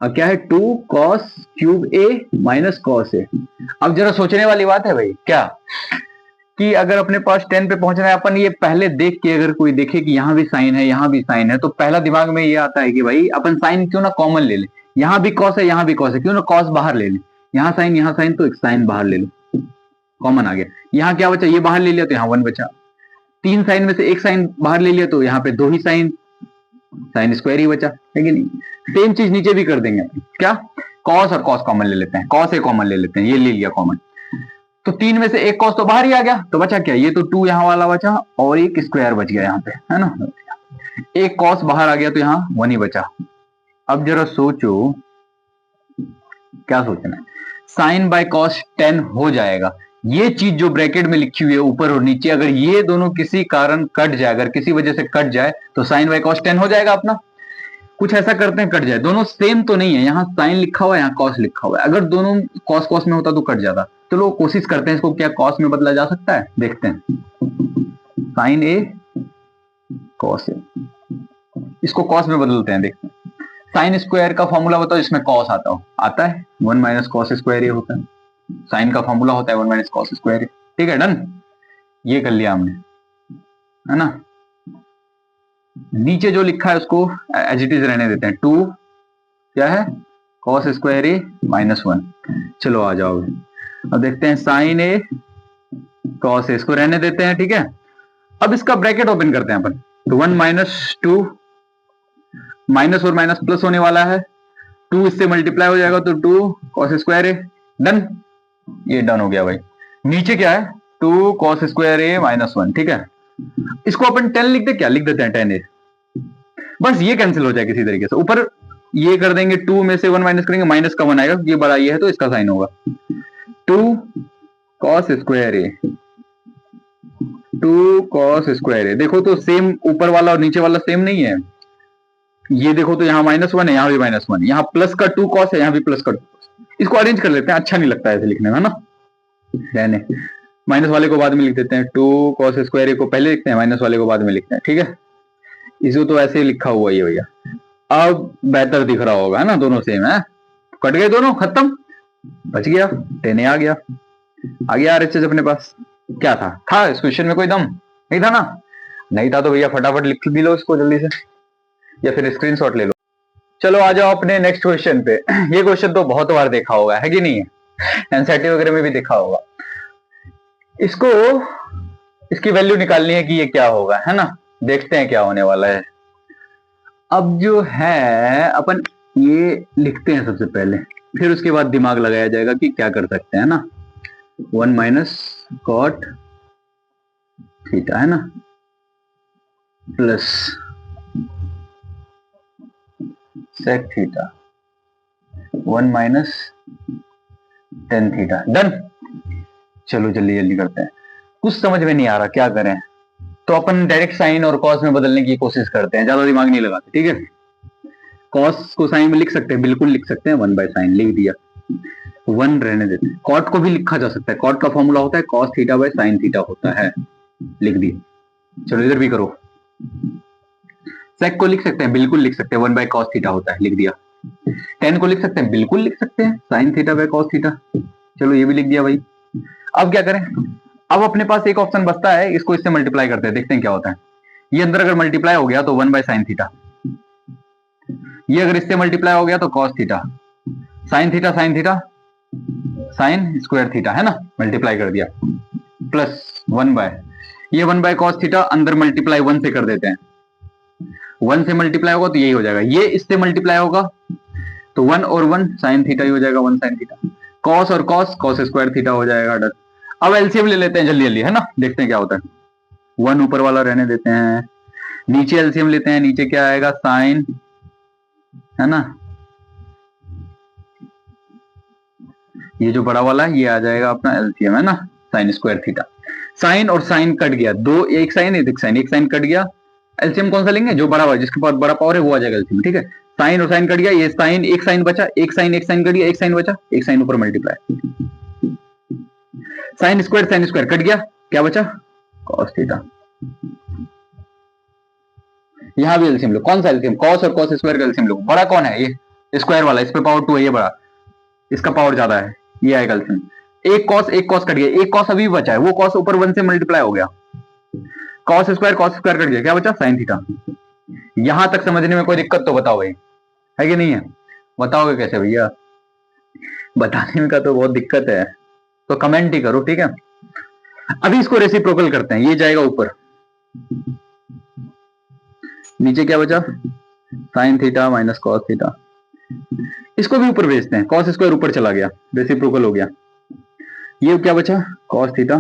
अब क्या है 2 cos cube A minus cos ए। अब जरा सोचने वाली बात है भाई, क्या कि अगर अपने पास 10 पे पहुंचना है, अपन ये पहले देख के, अगर कोई देखे कि यहाँ भी साइन है यहाँ भी साइन है, तो पहला दिमाग में ये आता है कि भाई अपन साइन क्यों ना कॉमन ले ले, यहाँ भी कॉस है यहाँ भी कॉस है, क्यों ना कॉस बाहर ले ले, यहाँ साइन तो एक साइन बाहर ले लो, कॉमन आ गया। यहाँ क्या बचा, ये बाहर ले लिया तो यहाँ 1 बचा, 3 साइन में से एक साइन बाहर ले लिया तो यहाँ पे 2 ही साइन स्क्वायर ही बचा, है कि नहीं। सेम चीज नीचे भी कर देंगे, क्या कॉस और कॉस कॉमन ले लेते हैं, कॉस ए कॉमन ले लेते हैं, ये ले लिया कॉमन, तो 3 में से एक कॉस तो बाहर ही आ गया, तो बचा क्या, ये तो 2 यहाँ वाला बचा और एक स्क्वायर बच गया यहाँ पे, है ना। एक कॉस बाहर आ गया तो यहाँ 1 ही बचा। अब जरा सोचो क्या सोचना है, साइन बाय कॉस 10 हो जाएगा। ये चीज जो ब्रैकेट में लिखी हुई है ऊपर और नीचे, अगर ये दोनों किसी कारण कट जाए, अगर किसी वजह से कट जाए तो साइन बाय कॉस 10 हो जाएगा अपना। कुछ ऐसा करते हैं कट जाए, दोनों सेम तो नहीं है, यहाँ साइन लिखा हुआ है यहाँ कॉस लिखा हुआ है, अगर दोनों कॉस कॉस में होता तो कट जाता। चलो कोशिश करते हैं इसको, क्या कॉस में बदला जा सकता है, देखते हैं। साइन ए कॉस ए, इसको कॉस में बदलते हैं, देखते हैं। साइन स्क्वायर का फॉर्मूला बताओ जिसमें कॉस आता हो, आता है 1 माइनस कॉस स्क्वायर ये होता है, साइन का फॉर्मूला होता है 1 माइनस कॉस स्क्वायर। ठीक है, डन, ये कर लिया हमने, है ना। नीचे जो लिखा है उसको एज इट इज रहने देते हैं, 2 क्या है कॉस स्क्वायर ए माइनस 1। चलो आ जाओ, अब देखते हैं साइन ए कॉस ए, इसको रहने देते हैं, ठीक है। अब इसका ब्रैकेट ओपन करते हैं अपन, तो 1 माइनस 2, माइनस और माइनस प्लस होने वाला है, 2 इससे मल्टीप्लाई हो जाएगा तो 2 कॉस स्क्वायर ए, डन, ये डन हो गया भाई। नीचे क्या है 2 कॉस स्क्वायर ए माइनस 1, ठीक है। इसको अपन 10 लिख दे, क्या लिख देते हैं 10 ए, बस ये कैंसिल हो जाए किसी तरीके से। ऊपर ये कर देंगे, 2 में से 1 माइनस करेंगे, माइनस का 1 आएगा, ये बड़ा ये है तो इसका साइन होगा 2 कॉस स्क्वायर ए, 2 कॉस स्क्वायर ए। देखो तो सेम ऊपर वाला और नीचे वाला सेम नहीं है, ये देखो तो यहाँ -1 है, यहाँ भी -1, यहाँ प्लस का 2 कॉस है, यहाँ भी प्लस का 2 कॉस। इसको अरेंज कर लेते हैं, अच्छा नहीं लगता है ऐसे लिखने में, है ना। रहने, माइनस वाले को बाद में लिख देते हैं, 2 कॉस स्क्वायर ए को पहले लिखते हैं, माइनस वाले को बाद में लिखते हैं, ठीक है। इसको तो ऐसे ही लिखा हुआ ही है भैया, अब बेहतर दिख रहा होगा, है ना, दोनों सेम है, कट गए दोनों, खत्म, बच गया 10 आ गया, आ गया आरएचएस अपने पास। क्या था इस क्वेश्चन में, कोई दम नहीं था ना, नहीं था तो भैया फटाफट लिख भी लो इसको जल्दी से, या फिर स्क्रीनशॉट ले लो। चलो आ जाओ अपने नेक्स्ट क्वेश्चन पे। ये क्वेश्चन तो बहुत बार देखा होगा, है कि नहीं है, एनसीईआरटी वगैरह में भी देखा होगा। इसको, इसकी वैल्यू निकालनी है कि ये क्या होगा, है ना, देखते हैं क्या होने वाला है। अब जो है अपन ये लिखते हैं सबसे पहले, फिर उसके बाद दिमाग लगाया जाएगा कि क्या कर सकते हैं ना। 1 माइनस कॉट थीटा, है ना, plus sec theta 1 minus tan theta, done. चलो जल्दी जल्दी करते हैं, कुछ समझ में नहीं आ रहा क्या करें, तो अपन डायरेक्ट साइन और कॉस में बदलने की कोशिश करते हैं, ज्यादा दिमाग नहीं लगाते, ठीक है। कॉस को साइन में लिख सकते हैं, बिल्कुल लिख सकते हैं, 1 बाय साइन लिख दिया, 1 रहने देते हैं। कॉट को भी लिखा जा सकता है, कॉट का फॉर्मूला होता है cos theta by sine theta होता है, लिख दिया। चलो इधर भी करो, सेक को लिख सकते हैं, बिल्कुल लिख सकते हैं, 1 बाय कॉस थीटा होता है, लिख दिया। 10 को लिख सकते हैं, बिल्कुल लिख सकते हैं, sine theta by cos theta, चलो ये भी लिख दिया भाई। अब क्या करें, अब अपने पास एक ऑप्शन बचता है, इसको इससे मल्टीप्लाई करते हैं, देखते हैं क्या होता है। ये अंदर अगर मल्टीप्लाई हो गया तो 1 बाय साइन थीटा, ये अगर इससे मल्टीप्लाई हो गया तो cos theta, sine theta sine square theta, है ना, मल्टीप्लाई कर दिया, प्लस 1 बाय, ये 1 बाय कॉस थीटा अंदर मल्टीप्लाई 1 से कर देते हैं, 1 से मल्टीप्लाई होगा तो यही हो जाएगा, ये इससे मल्टीप्लाई होगा तो 1 और 1 साइन थीटा ही हो जाएगा, 1 साइन थीटा, कॉस और कॉस कॉस स्क्वायर थीटा हो जाएगा, डन। अब एलसीएम ले लेते हैं जल्दी जल्दी, है ना, देखते हैं क्या होता है। 1 ऊपर वाला रहने देते हैं, नीचे एलसीएम लेते हैं, नीचे क्या आएगा साइन, है ना, ये जो बड़ा वाला है ये आ जाएगा अपना एलसीएम, है ना, साइन स्क्वायर थीटा। साइन और साइन कट गया, दो, एक साइन एक साइन कट गया, एलसीएम कौन सा लेंगे, जो बड़ा हुआ जिसके पास बड़ा पावर है वो आ जाएगा एलसीएम, ठीक है। साइन और साइन कट गया, ये साइन एक साइन बचा, एक साइन कट गया, एक साइन बचा, एक साइन ऊपर मल्टीप्लाई, साइन स्क्वायर कट गया, क्या बचा कॉस थीटा। यहां भी एलसीएम लो, कौन सा एलसीएम, कॉस और कॉस स्क्वायर का एलसीएम लो, बड़ा कौन है, ये स्क्वायर वाला, इस पे पावर 2 है, ये बड़ा, इसका पावर ज्यादा है, ये आएगा एलसीएम। एक कॉस कट गया, एक कॉस अभी बचा है, वो कॉस ऊपर 1 से मल्टीप्लाई हो गया, कॉस स्क्वायर कट गया, क्या बचा साइन थीटा। यहां तक समझने में कोई दिक्कत तो बताओ भाई, है कि नहीं है, बताओगे कैसे भैया, बताने में का तो बहुत दिक्कत है, तो कमेंट ही करो, ठीक है। अभी इसको रेसिप्रोकल करते हैं, ये जाएगा ऊपर, नीचे क्या बचा sine theta minus cos theta, इसको भी ऊपर भेजते हैं, कॉस स्क्वायर ऊपर चला गया, रेसिप्रोकल हो गया, ये क्या बचा कॉस थीटा।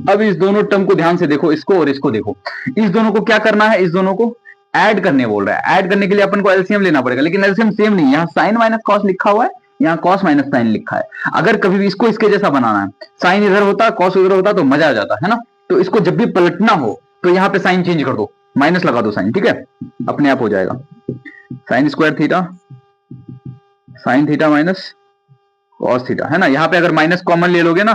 अब इस दोनों टर्म को ध्यान से देखो, इसको और इसको देखो, इस दोनों को क्या करना है, इस दोनों को ऐड करने बोल रहा है। ऐड करने के लिए अपन को एलसीएम लेना पड़ेगा, लेकिन एलसीएम सेम नहीं है, यहाँ साइन माइनस कॉस लिखा हुआ है, यहाँ कॉस माइनस साइन लिखा है। अगर कभी भी इसको इसके जैसा बनाना है, साइन इधर होता कॉस उधर होता तो मजा आ जाता है ना। तो इसको जब भी पलटना हो तो यहाँ पे साइन चेंज कर दो, माइनस लगा दो साइन, ठीक है, अपने आप हो जाएगा sign square theta, sine theta minus cos theta, है ना। यहाँ पे अगर माइनस कॉमन ले लोगे ना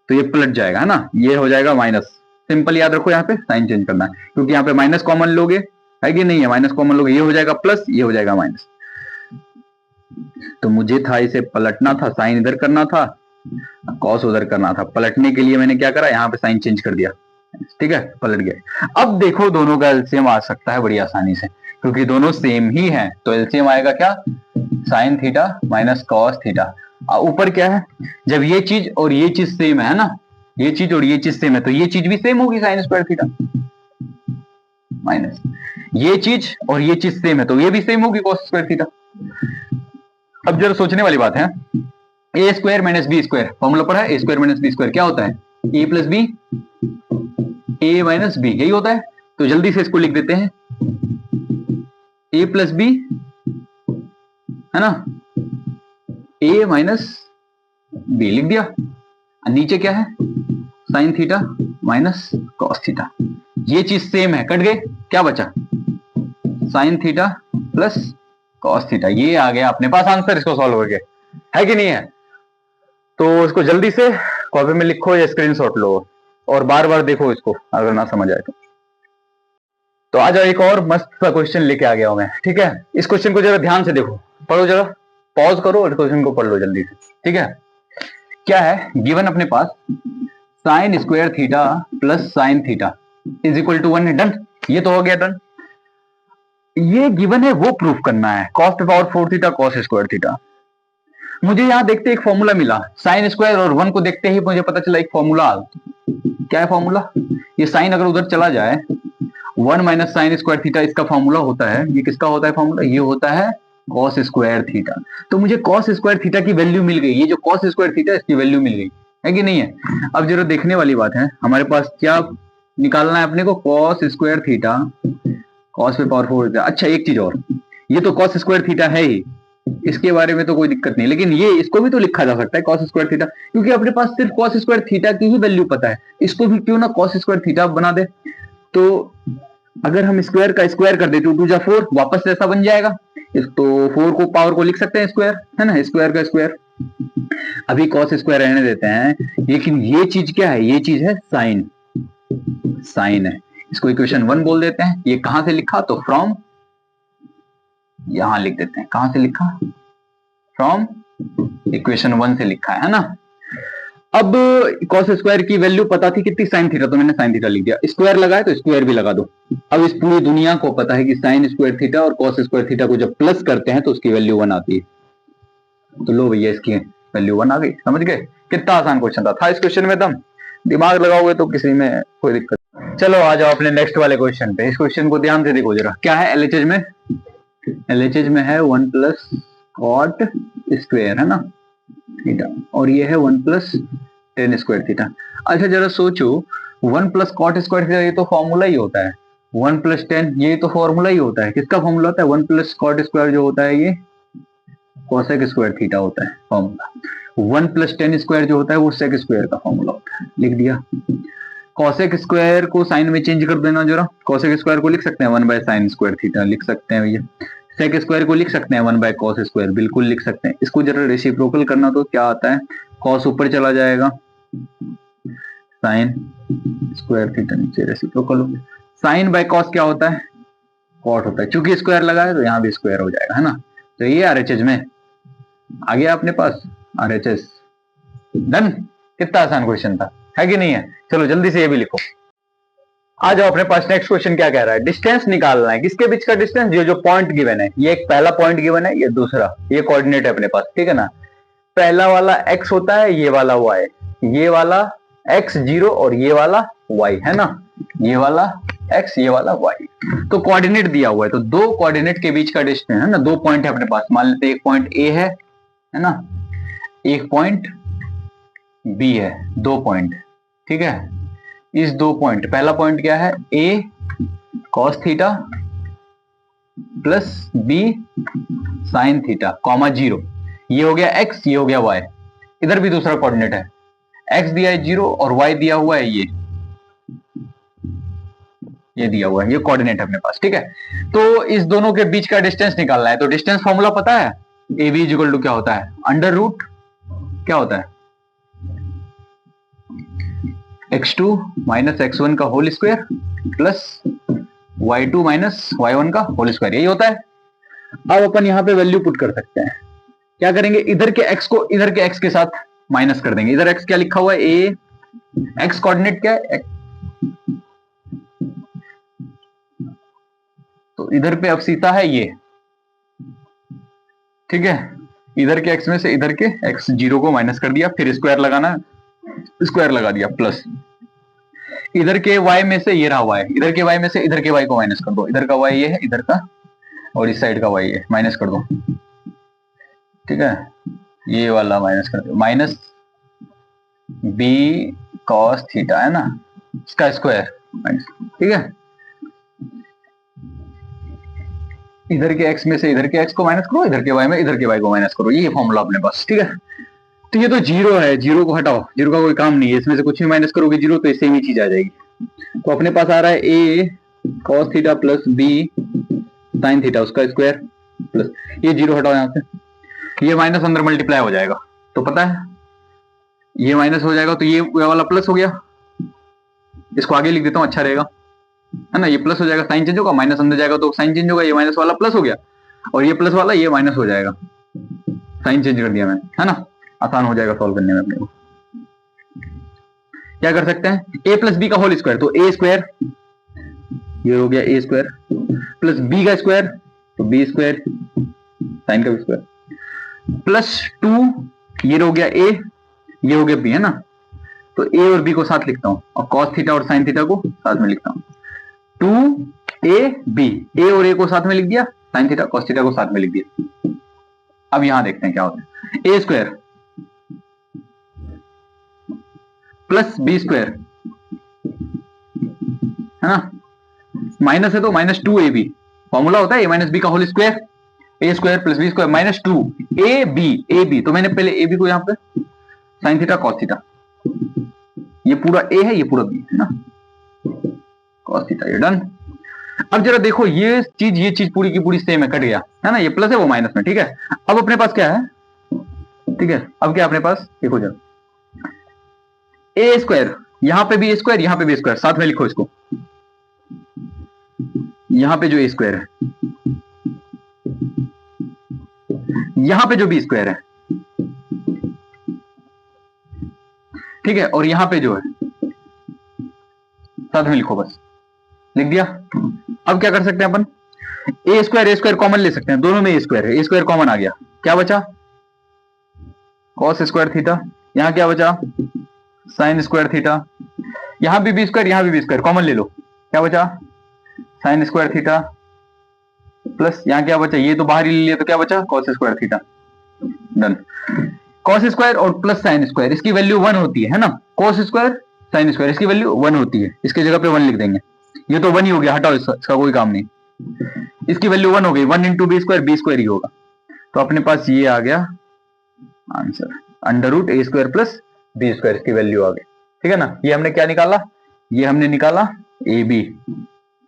तो ये पलट जाएगा, है ना, ये हो जाएगा माइनस। सिंपल याद रखो, यहाँ पे साइन चेंज करना है, क्योंकि यहाँ पे माइनस कॉमन लोगे, है कि नहीं है, माइनस कॉमन लोगे, ये हो जाएगा प्लस, ये हो जाएगा माइनस। तो मुझे था इसे पलटना था, साइन इधर करना था, कॉस उधर करना था। पलटने के लिए मैंने क्या करा, यहाँ पे साइन चेंज कर दिया, ठीक है, पलट गया। अब देखो दोनों का एलसीएम आ सकता है बड़ी आसानी से, क्योंकि दोनों सेम ही हैं, तो एलसीएम आएगा क्या, sign theta minus cos theta. ऊपर क्या है, जब ये चीज और ये चीज सेम है ना, ये चीज और ये चीज सेम है, तो ये चीज भी सेम होगी, साइन स्क्वायर थीटा माइनस ये चीज और ये चीज सेम है, तो ये भी सेम होगी, कॉस स्क्वायर थीटा। अब जरा सोचने वाली बात है, ए square minus B square formula पढ़ा है, ए स्क्वायर माइनस बी स्क्वायर क्या होता है, A plus B, A minus B, यही होता है। तो जल्दी से इसको लिख देते हैं, ए प्लस बी, है ना, ए माइनस बी लिख दिया। नीचे क्या है, sine theta minus cos theta, ये चीज सेम है, कट गए, क्या बचा, sine theta plus cos theta. ये आ गया अपने पास आंसर, इसको सॉल्व करके, है कि नहीं है। तो इसको जल्दी से कॉपी में लिखो या स्क्रीनशॉट लो और बार बार देखो इसको, अगर ना समझ आए तो आ जाओ, एक और मस्त सा क्वेश्चन लेके आ गया हूं मैं, ठीक है। इस क्वेश्चन को जरा ध्यान से देखो, पढ़ो जरा, पॉज करो और क्वेश्चन को पढ़ लो जल्दी से, ठीक है। क्या है गिवन अपने पास, sine square theta plus sine theta is equal to 1 है, डन, ये तो हो गया डन। ये गिवन है, वो प्रूफ करना है, cos power 4 theta cos square theta. मुझे यहां देखते एक फॉर्मूला मिला, साइन स्क्वायर और 1 को देखते ही मुझे पता चला एक फॉर्मूला, क्या है फॉर्मूला, ये साइन अगर उधर चला जाए, 1 माइनस साइन स्क्वायर थीटा इसका फॉर्मूला होता है, ये किसका होता है फॉर्मूला, ये होता है कॉस स्क्वायर थीटा। तो मुझे कॉस स्क्वायर थीटा की वैल्यू मिल गई, ये जो कॉस स्क्वायर थीटा इसकी वैल्यू मिल गई, है कि नहीं है। अब जरा देखने वाली बात है, हमारे पास क्या निकालना है अपने को, कॉस स्क्वायर थीटा कॉस पे पावर 4 थीटा। अच्छा एक चीज और, ये तो कॉस स्क्वायर थीटा है ही, इसके बारे में तो कोई दिक्कत नहीं, लेकिन ये इसको भी तो लिखा जा सकता है कॉस स्क्वायर थीटा, क्योंकि अपने पास सिर्फ कॉस स्क्वायर थीटा की ही वैल्यू पता है, इसको भी क्यों ना कॉस स्क्वायर थीटा बना दे। तो अगर हम स्क्वायर का स्क्वायर कर दे, 2 2 जा 4, वापस ऐसा बन जाएगा, तो 4 को पावर को लिख सकते हैं स्क्वायर, है ना, स्क्वायर का स्क्वायर। अभी कॉस स्क्वायर रहने देते हैं, लेकिन ये चीज क्या है, ये चीज है साइन, साइन है, इसको इक्वेशन 1 बोल देते हैं। ये कहां से लिखा, तो फ्रॉम, यहां लिख देते हैं, कहां से लिखा, फ्रॉम इक्वेशन 1 से लिखा है ना। अब कॉस स्क्वायर की वैल्यू पता थी कितनी, साइन थीटा, तो मैंने साइन थीटा लिख दिया, स्क्वायर लगाए तो स्क्वायर भी लगा दो। अब इस पूरी दुनिया को पता है कि साइन स्क्वायर थीटा और कॉस स्क्वायर थीटा को जब प्लस करते हैं तो उसकी वैल्यू 1 आती है। तो लो भैया इसकी वैल्यू 1 आ गई, समझ गए, कितना आसान क्वेश्चन था इस क्वेश्चन में दम, दिमाग लगाओगे तो किसी में कोई दिक्कत। चलो आ जाओ अपने नेक्स्ट वाले क्वेश्चन पे, इस क्वेश्चन को ध्यान से देखो जरा, क्या है एलएचएस में, एलएचएस में है 1 प्लस कॉट स्क्वायर, है ना थीटा, और ये है 1 प्लस टेन स्क्वायर थीटा। अच्छा जरा सोचो, 1 प्लस कॉट स्क्वायर थीटा ये तो फॉर्मूला ही होता है, 1 प्लस 10 ये तो फॉर्मूला ही होता है, किसका फॉर्मूला होता है, 1 प्लस कॉट स्क्वायर जो होता है ये कोसेक स्क्वायर थीटा होता है फॉर्मूला, 1 प्लस 10 स्क्वायर जो होता है वो सेक स्क्वायर का फॉर्मूला होता है, लिख दिया। कोसेक स्क्वायर को साइन में चेंज कर देना जरा, कोसेक स्क्वायर को लिख सकते हैं 1 बाय साइन स्क्वायर थीटा, लिख सकते हैं भैया। सेक स्क्वायर को लिख सकते हैं 1 बाय कॉस स्क्वायर, बिल्कुल लिख सकते हैं। इसको जरा रेसिप्रोकल करना तो क्या आता है, कॉस ऊपर चला जाएगा, साइन स्क्वायर थीटा नीचे रेसिप्रोकल हो गया। साइन बाय कॉस क्या होता है, कॉट होता है, चूंकि स्क्वायर लगा है तो यहाँ भी स्क्वायर हो जाएगा, है ना। तो ये आरएचएस में आ गया अपने पास, आरएचएस डन। कितना आसान क्वेश्चन था, है कि नहीं है। चलो जल्दी से ये भी लिखो। आ जाओ अपने पास नेक्स्ट क्वेश्चन क्या कह रहा है, डिस्टेंस निकालना है, किसके बीच का डिस्टेंस, जो पॉइंट गिवन है, ये एक पहला पॉइंट गिवन है, ये दूसरा, ये कोऑर्डिनेट है अपने पास, ठीक है ना। पहला वाला x होता है, ये वाला y, ये वाला x 0 और ये वाला y, है ना, ये वाला एक्स, ये वाला वाई। तो कोऑर्डिनेट दिया हुआ है, तो दो कोऑर्डिनेट के बीच का डिस्टेंस है ना, दो पॉइंट है अपने पास, मान लेते हैं एक पॉइंट ए है ना, एक पॉइंट बी है, दो पॉइंट, ठीक है। इस दो पॉइंट, पहला पॉइंट क्या है, A cos theta plus B sine theta comma 0, ये हो गया एक्स, ये हो गया वाई। इधर भी दूसरा कोऑर्डिनेट है, एक्स दिया है 0 और वाई दिया हुआ है ये दिया हुआ है, ये कोऑर्डिनेट है अपने पास, ठीक है। तो इस दोनों के बीच का डिस्टेंस निकालना है, तो डिस्टेंस फॉर्मूला पता है, ए बी इक्वल टू क्या होता है, अंडर रूट क्या होता है, x2 माइनस x1 का whole square plus y2 minus y1 का होल स्क्वायर, यही होता है। अब अपन यहां पे वैल्यू पुट कर सकते हैं, क्या करेंगे, इधर के x को इधर के x के साथ माइनस कर देंगे। इधर x क्या लिखा हुआ है, a, x कोऑर्डिनेट क्या है, तो इधर पे अब सीता है ये, ठीक है। इधर के x में से इधर के x 0 को माइनस कर दिया, फिर स्क्वायर लगाना, स्क्वायर लगा दिया, प्लस इधर के y में से ये रहा y, इधर के y में से इधर के y को माइनस कर दो, इधर का y ये है, इधर का, और इस साइड का y है, माइनस कर दो, ठीक है। ये वाला माइनस कर दो, माइनस b cos थीटा है ना, इसका स्क्वायर माइनस, ठीक है। इधर के x में से इधर के x को माइनस करो, इधर के y में इधर के y को माइनस करो, ये फॉर्मूला अपने पास, ठीक है। तो ये तो 0 है, 0 को हटाओ, 0 का कोई काम नहीं है, इसमें से कुछ भी माइनस करोगे 0 तो सेम ही चीज आ जाएगी। तो अपने पास आ रहा है a cos theta plus b sin theta, उसका स्क्वायर प्लस, ये 0 हटाओ यहां से, ये माइनस अंदर मल्टीप्लाई हो जाएगा, तो पता है ये माइनस हो जाएगा, तो ये वाला प्लस हो गया, इसको आगे लिख देता हूं, अच्छा रहेगा, है ना। ये प्लस हो जाएगा, साइन चेंज होगा, माइनस अंदर जाएगा तो साइन चेंज होगा, ये माइनस वाला प्लस हो गया, और ये प्लस वाला ये माइनस हो जाएगा, साइन चेंज कर दिया मैंने, है ना, आसान हो जाएगा सॉल्व करने में अपने को। क्या कर सकते हैं, a प्लस बी का होल स्क्वायर, तो a स्क्वायर, ये हो गया a स्क्वायर, प्लस b का स्क्वायर, तो b स्क्वायर, साइन का भी स्क्वायर, प्लस 2, ये हो गया a, ये हो गया b, है ना। तो a और b को साथ लिखता हूं, और cos थीटा और sin थीटा को साथ में लिखता हूं, 2ab, a और a को साथ में लिख दिया, sin थीटा cos थीटा को साथ में लिख दिया। अब यहां देखते हैं क्या होता है, a square plus B square, है ना, माइनस है तो माइनस 2ab, फॉर्मूला होता है a माइनस बी का whole square, a square plus B square minus 2ab, तो मैंने पहले ab को यहां पे sin थीटा cos थीटा, ये पूरा a है, ये पूरा b है ना, cos थीटा, ये डन। अब जरा देखो ये चीज पूरी की पूरी सेम है, कट गया, है ना, ये प्लस है वो माइनस में, ठीक है। अब अपने पास क्या है, ठीक है, अब क्या अपने पास देखो जरा, ए स्क्वायर, यहां पे भी ए स्क्वायर, यहां पे भी स्क्वायर, साथ में लिखो इसको, यहां पे जो ए स्क्वायर है, यहां पे जो बी स्क्वायर है, ठीक है, और यहां पे जो है साथ में लिखो, बस लिख दिया। अब क्या कर सकते हैं अपन, ए स्क्वायर कॉमन ले सकते हैं, दोनों में ए स्क्वायर कॉमन आ गया, क्या बचा, कॉस स्क्वायर थीटा, यहां क्या बचा, साइन स्क्वायर थीटा, यहां भी बी स्क्वायर, यहां भी बी स्क्वायर कॉमन ले लो, क्या बचा, साइन स्क्वायर थीटा, प्लस यहां क्या बचा, ये तो बाहर ही ले लिया, तो क्या बचा, cos square theta, done. Cos square और प्लस साइन स्क्वायर, इसकी वैल्यू 1 होती है ना, कॉस स्क्वायर साइन स्क्वायर, इसकी वैल्यू 1 होती है, इसकी जगह पे 1 लिख देंगे, ये तो 1 ही हो गया, हटाओ इसका कोई काम नहीं, इसकी वैल्यू 1 हो गई, 1 इंटू बी स्क्वायर ही होगा, तो अपने पास ये आ गया आंसर, अंडर रूट ए स्क्वायर प्लस बी स्क्वायर, इसकी वैल्यू आ गई, ठीक है ना। ये हमने क्या निकाला, ये हमने निकाला ए बी,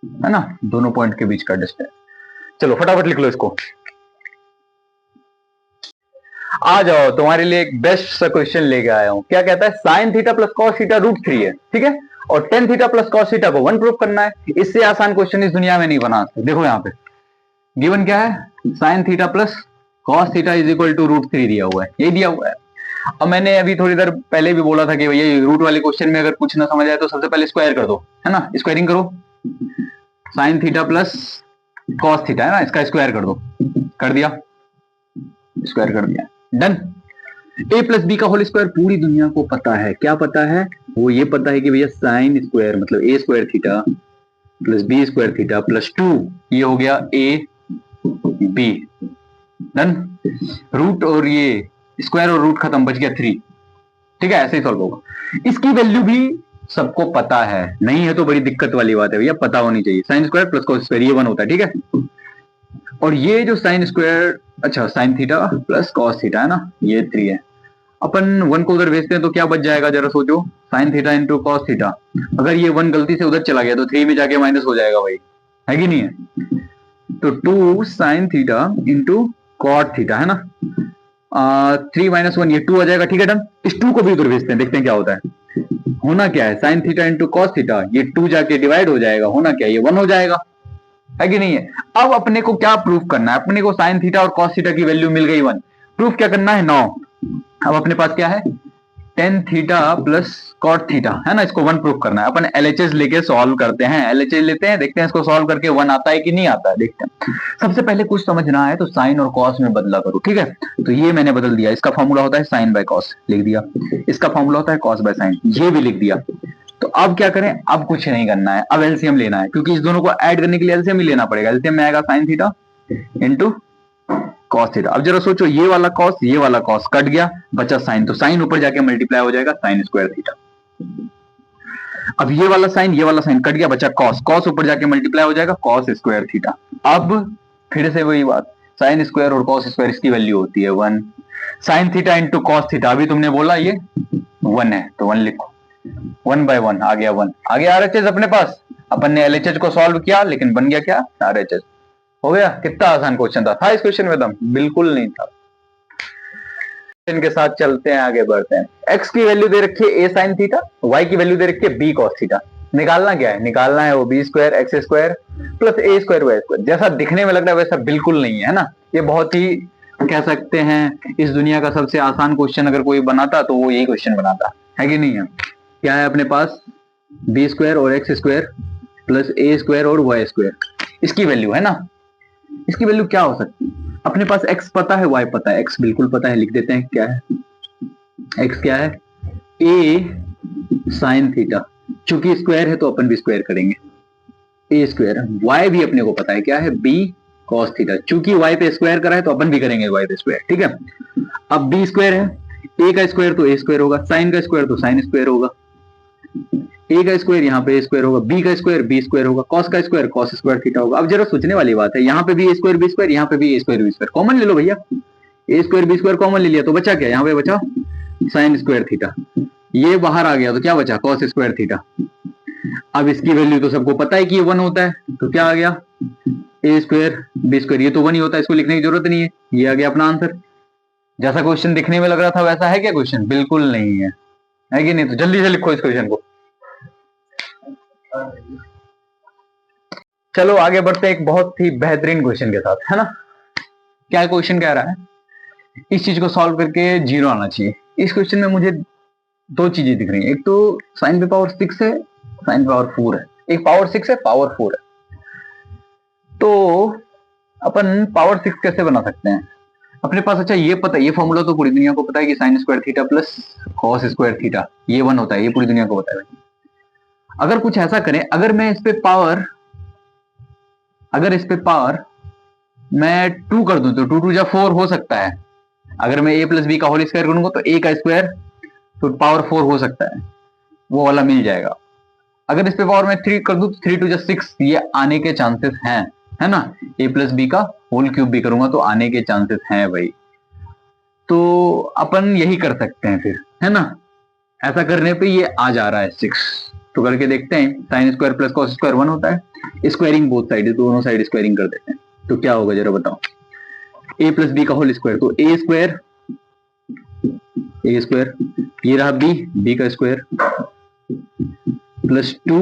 है ना, दोनों पॉइंट के बीच का डिस्टेंस। चलो फटाफट लिख लो इसको, आ जाओ, तुम्हारे लिए एक बेस्ट सा क्वेश्चन लेके आया हूं, क्या कहता है, sine theta plus cos theta √3 है, ठीक है, और tan theta plus cos theta को 1 प्रूव करना है, इससे आसान क्वेश्चन इस दुनिया में नहीं बना सकते। देखो यहाँ पे गिवन क्या है, sine theta plus cos theta is equal to √3 दिया हुआ है, यही दिया हुआ है। अब मैंने अभी थोड़ी देर पहले भी बोला था कि भैया रूट वाले क्वेश्चन में अगर कुछ ना समझ आए तो सबसे पहले स्क्वायर कर दो, है ना, स्क्वायरिंग करो, sign theta plus cos theta है ना, इसका स्क्वायर कर दो, कर दिया, स्क्वायर कर दिया, डन। ए प्लस बी का होल स्क्वायर पूरी दुनिया को पता है, क्या पता है, वो ये पता है कि भैया साइन स्क्वायर मतलब A square theta plus B square theta plus 2, ये हो गया ए बी, डन। रूट और ये स्क्वायर और रूट खत्म, बच गया 3। ठीक है, ऐसे ही सॉल्व होगा। इसकी वैल्यू भी सबको पता है, नहीं है तो बड़ी दिक्कत वाली बात है भैया, पता होनी चाहिए। Sine square plus cos square ये 1 होता है, ठीक है। और ये जो साइन स्क्वायर, अच्छा sign theta plus cos theta है ना, ये 3 है। अपन 1 को उधर भेजते हैं तो क्या बच जाएगा, जरा सोचो। Sign theta into cos theta, अगर ये 1 गलती से उधर चला गया तो 3 में जाके माइनस हो जाएगा भाई, है कि नहीं है। तो 2 sine theta into cot theta है ना, 3 माइनस 1, ये 2 आ जाएगा, ठीक है, डन। इस 2 को भी उधर भेजते हैं, देखते हैं क्या होता है। होना क्या है, sine theta into cos theta, ये 2 जाके डिवाइड हो जाएगा, होना क्या है, ये 1 हो जाएगा, है कि नहीं है। अब अपने को क्या प्रूफ करना है, अपने को साइन थीटा और कॉस थीटा की वैल्यू मिल गई 1, प्रूफ क्या करना है, 9। अब अपने पास क्या है, tan theta plus cot theta है ना, इसको 1 प्रूफ करना है। अपन एलएचएस लेके सॉल्व करते हैं, एलएचएस लेते हैं, देखते हैं इसको सॉल्व करके 1 आता है कि नहीं आता है, देखते हैं। सबसे पहले कुछ समझना है तो साइन और कॉस में बदला करो, ठीक है। तो ये मैंने बदल दिया, इसका फॉर्मूला होता है साइन बाय कॉस, लिख दिया। इसका फॉर्मूला होता है कॉस बाय साइन, ये भी लिख दिया। तो अब क्या करें, अब कुछ नहीं करना है, अब एलसीएम लेना है, क्योंकि इस दोनों को ऐड करने के लिए एलसीएम ही लेना पड़ेगा। एलसीएम में आएगा sine theta into cos theta. अब जरा सोचो, ये वाला कॉस, ये वाला कॉस कट गया, बचा साइन, तो साइन ऊपर जाके मल्टीप्लाई हो जाएगा साइन स्क्वायर थीटा। अब ये वाला साइन कट गया, बचा कॉस, कॉस ऊपर जाके मल्टीप्लाई हो जाएगा कॉस स्क्वायर थीटा। अब फिर से वही बात, साइन स्क्वायर और कॉस स्क्वायर इसकी वैल्यू होती है 1। Sign theta into cos theta, अभी तुमने बोला ये 1 है तो 1 लिखो, 1 बाय 1 आ गया 1, आ गया आरएचएस अपने पास। अपन ने एलएचएस को सॉल्व किया, लेकिन बन गया क्या, आरएचएस। हो गया, कितना आसान क्वेश्चन था इस क्वेश्चन में, दम बिल्कुल नहीं था। इनके साथ चलते हैं, आगे बढ़ते हैं। x की वैल्यू दे रखी है ए साइन थीटा, y की वैल्यू दे रखी है बी कॉस थीटा। निकालना क्या है, निकालना है वो B square X square plus A square Y square. जैसा दिखने में लग रहा है वैसा बिल्कुल नहीं है ना, ये बहुत ही कह सकते हैं इस दुनिया का सबसे आसान क्वेश्चन अगर कोई बनाता तो वो यही क्वेश्चन बनाता, है कि नहीं है। क्या है अपने पास, बी स्क्वायर और x square plus A square और वाई स्क्वायर, इसकी वैल्यू है ना। इसकी वैल्यू क्या हो सकती है, अपने पास x पता है, y पता है। x बिल्कुल पता है, लिख देते हैं क्या है, x क्या है, a साइन थीटा, चूंकि स्क्वायर है तो अपन भी स्क्वायर करेंगे, a स्क्वायर। y भी अपने को पता है क्या है, b cos थीटा, चूंकि y पे स्क्वायर करा है तो अपन भी करेंगे y पे स्क्वायर, ठीक है। अब b स्क्वायर है, a का स्क्वायर तो a स्क्वायर होगा, साइन का स्क्वायर तो साइन स्क्वायर होगा, a का स्क्वायर यहाँ पे a स्क्वायर होगा, b का स्क्वायर b स्क्वायर होगा, cos का स्क्वायर cos स्क्वायर थीटा होगा। अब जरा सोचने वाली बात है, यहाँ पे भी a स्क्वायर b स्क्वायर, यहाँ पे भी a square b square, common ले लो भैया, a square b square common ले लिया तो बचा क्या, यहाँ पे बचा साइन स्क्वायर थीटा, ये बाहर आ गया तो क्या बचा, cos स्क्वायर थीटा। अब इसकी वैल्यू तो सबको पता है कि ये 1 होता है, तो क्या आ गया, a स्क्वायर b स्क्वायर, ये तो 1 ही होता है, इसको लिखने की जरूरत नहीं है, ये आ गया अपना आंसर। जैसा क्वेश्चन दिखने में लग रहा था वैसा है क्या क्वेश्चन, बिल्कुल नहीं है, है कि नहीं। तो जल्दी से लिखो इस क्वेश्चन को। चलो आगे बढ़ते हैं एक बहुत ही बेहतरीन क्वेश्चन के साथ, है ना। क्या क्वेश्चन कह रहा है, इस चीज को सॉल्व करके 0 आना चाहिए। इस क्वेश्चन में मुझे 2 चीजें दिख रही हैं, एक तो साइन पे पावर 6 है, साइन पावर 4 है, एक पावर 6 है पावर 4 है। तो अपन पावर 6 कैसे बना सकते हैं अपने पास, अच्छा ये पता, ये फॉर्मूला तो पूरी दुनिया को पता है कि sign square theta plus cos square theta ये 1 होता है, ये पूरी दुनिया को पता है। अगर कुछ ऐसा करें, अगर मैं इस पे पावर, अगर इस पे पावर मैं 2 कर दूं तो 2 2 4 हो सकता है। अगर मैं a प्लस बी का होल स्क्वायर करूंगा तो a का स्क्वायर तो पावर 4 हो सकता है, वो वाला मिल जाएगा। अगर इस पे पावर मैं 3 कर दूं तो 3 2 6 ये आने के चांसेस हैं, है ना। a प्लस बी का होल क्यूब भी करूंगा तो आने के चांसेस हैं भाई। तो अपन यही कर सकते हैं फिर, है ना। ऐसा करने पे ये आ जा रहा है 6, तो करके देखते हैं। Sine square plus cos square 1 होता है, स्क्वायरिंग बोथ साइड, दोनों साइड स्क्वायरिंग कर देते हैं तो क्या होगा जरा बताओ। a प्लस बी का होल स्क्वायर तो a स्क्वायर, ये रहा b का स्क्वायर प्लस 2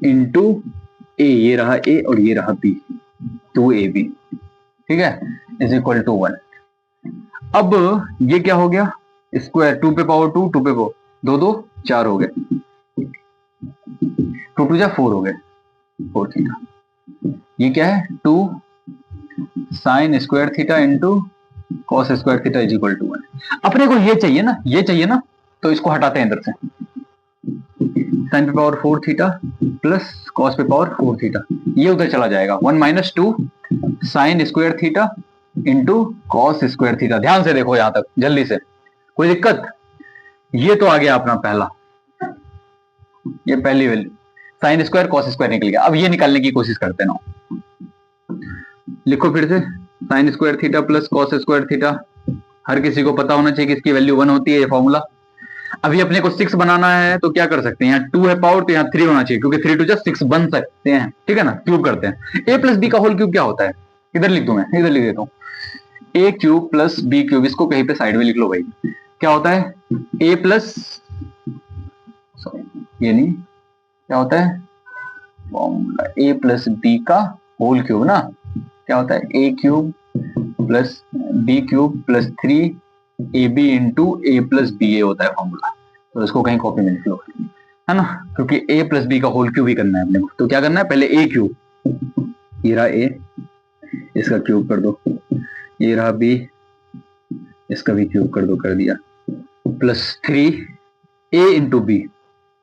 इंटू a, ये रहा a और ये रहा b, 2ab, ठीक है, इज इक्वल टू 1। अब ये क्या हो गया, स्क्वायर 2 पे पावर 2, 2 पे पावर 2 2 4 हो गए, 2 2 4 हो गए, 4 थीटा। ये क्या है, 2 sine square theta into cos square theta is equal to 1। अपने को ये चाहिए ना, ये चाहिए ना, तो इसको हटाते हैं इधर से, साइन पे पावर 4 थीटा प्लस कॉस पे पावर 4 थीटा, ये उधर चला जाएगा 1 minus 2 sine square theta into cos square theta. ध्यान से देखो यहां तक जल्दी से, कोई दिक्कत? ये तो आ गया अपना पहला, ये पहली value sine square cos square निकल गया। अब ये निकालने की कोशिश करते ना, लिखो फिर से sine square theta plus cos square theta. हर किसी को पता होना चाहिए कि इसकी वैल्यू 1 होती है, ये फॉर्मूला। अभी अपने को 6 बनाना है तो क्या कर सकते हैं, यहाँ 2 है पावर तो यहाँ 3 होना चाहिए, क्योंकि 3 टू 6 बन सकते हैं, ठीक है ना। क्यूब करते हैं, ए प्लस बी का होल क्यूब क्या होता है, इधर लिख दूं मैं, इधर लिख देता हूँ, ए क्यूब प्लस बी क्यूब, इसको कहीं पे साइड में लिख लो भाई। क्या होता है ए प्लस, ये नहीं, क्या होता है फॉर्मूला ए प्लस बी का होल क्यूब ना, क्या होता है A cube plus B cube plus 3 A B into A plus B, ए होता है फॉर्मूला। तो इसको कहीं कॉपी में लिख लो, है ना, क्योंकि ए प्लस बी का होल क्यूब ही करना है अपने को। तो क्या करना है, पहले ए क्यूब, ये रहा ए, इसका क्यूब कर दो, ये रहा बी, इसका भी क्यूब कर दो, कर दिया, प्लस 3 ए इंटू बी,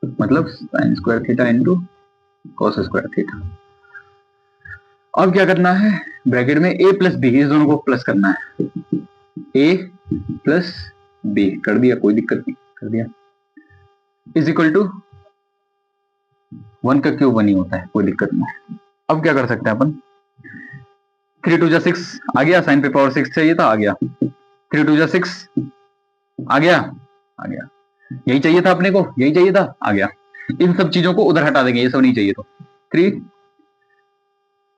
मतलब sign square theta into cos square theta. अब क्या करना है, ब्रैकेट में ए प्लस बी, इस दोनों को प्लस करना है, ए प्लस बी कर दिया, कोई दिक्कत नहीं, कर दिया, इज इक्वल टू 1 का क्यूब 1 ही होता है, कोई दिक्कत नहीं। अब क्या कर सकते हैं अपन, 3 टू 6 आ गया, साइन पे पावर 6 चाहिए था, आ गया, 3 टू 6 आ गया, आ गया, यही चाहिए था अपने को, यही चाहिए था, आ गया। इन सब चीजों को उधर हटा देंगे, ये सब नहीं चाहिए। तो 3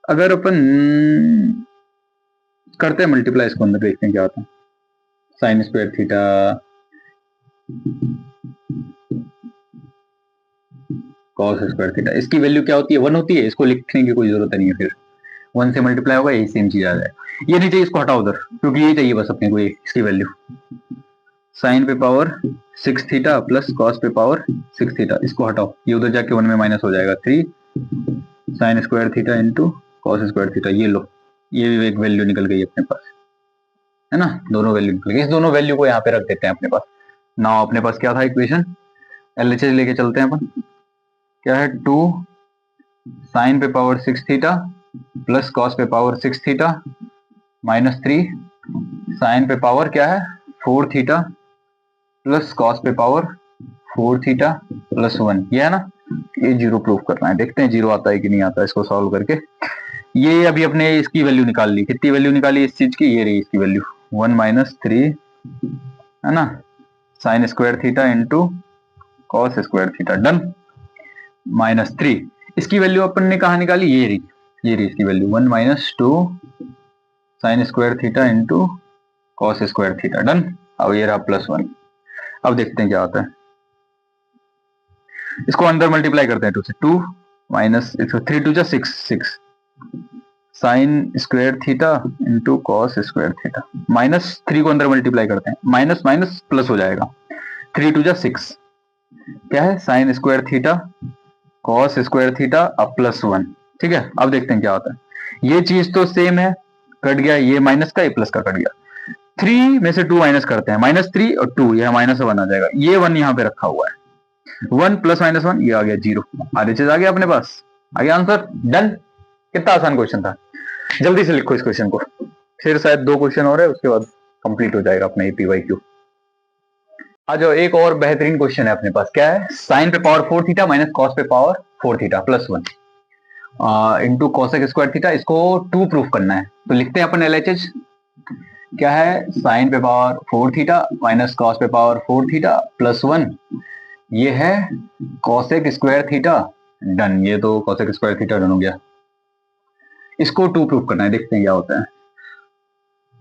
अगर अपन करते हैं मल्टीप्लाई, इसको अंदर देखते हैं क्या होता है, sine square theta cos square theta, इसकी वैल्यू क्या होती है, 1 होती है, इसको लिखने की कोई जरूरत नहीं है, फिर 1 से मल्टीप्लाई होगा, यही सेम चीज आ जाए। ये नहीं चाहिए, इसको हटाओ उधर, क्योंकि ये चाहिए बस अपने को, इसकी वैल्यू साइन पे पावर 6 थीटा प्लस कॉस पे पावर 6 थीटा, इसको हटाओ, ये उधर जाके 1 में माइनस हो जाएगा, 3 sign square theta into cos square theta. ये लो, ये भी एक वैल्यू निकल गई अपने पास, है ना, दोनों वैल्यू निकल गई। इस दोनों वैल्यू को यहाँ पे रख देते हैं अपने पास। नाउ अपने पास क्या था इक्वेशन, एलएचएस लेके चलते हैं अपन, क्या है 2 साइन पे पावर 6 थीटा प्लस कॉस पे पावर 6 थीटा माइनस 3 साइन पे पावर क्या है 4 थीटा प्लस कॉस पे पावर 4 थीटा प्लस 1, ये है ना। ये जीरो प्रूफ करना है, देखते हैं जीरो आता है कि नहीं आता है, इसको सॉल्व करके। ये अभी अपने इसकी वैल्यू निकाल ली, कितनी वैल्यू निकाली इस चीज की, ये रही इसकी वैल्यू 1 माइनस 3, है ना, sign square theta into cos square theta, done, minus 3। इसकी वैल्यू अपन ने कहा निकाली, ये रही इसकी value 1 minus 2 sine square theta into cos square theta, done. अब ये रहा प्लस 1। अब देखते हैं क्या होता है, इसको अंदर मल्टीप्लाई करते हैं 2 से, 2 minus 3 to 6 sine square theta into cos square theta, minus 3 को अंदर मल्टीप्लाई करते हैं, माइनस माइनस प्लस हो जाएगा, 3 टू 6 क्या है sine square theta cos square theta अब प्लस 1, ठीक है। अब देखते हैं क्या होता है, ये चीज तो सेम है, कट गया, ये माइनस का ये प्लस का कट गया, 3 में से 2 माइनस करते हैं, माइनस 3 और 2, यह माइनस 1 आ जाएगा, ये 1 यहाँ पे रखा हुआ है, 1 प्लस माइनस 1, ये आ गया 0, आरएचएस आ गया अपने पास, आ गया आंसर, डन। कितना आसान क्वेश्चन था, जल्दी से लिखो इस क्वेश्चन को, फिर शायद 2 क्वेश्चन और है, उसके बाद कंप्लीट हो जाएगा अपना एपीवाईक्यू। आ जाओ, एक और बेहतरीन क्वेश्चन है अपने पास, क्या है, साइन पे पावर 4 थीटा माइनस कॉस पे power 4 theta plus 1 into cosec square theta, इसको 2 प्रूफ करना है। तो लिखते हैं अपन एलएचएस, क्या है साइन पे पावर 4 थीटा माइनस कॉस पे पावर 4 थीटा प्लस 1, ये है कॉसेक स्क्वायर थीटा, डन। ये तो कॉसेक स्क्वायर थीटा डन हो गया, इसको 2 प्रूफ करना है, देखते हैं क्या होता है।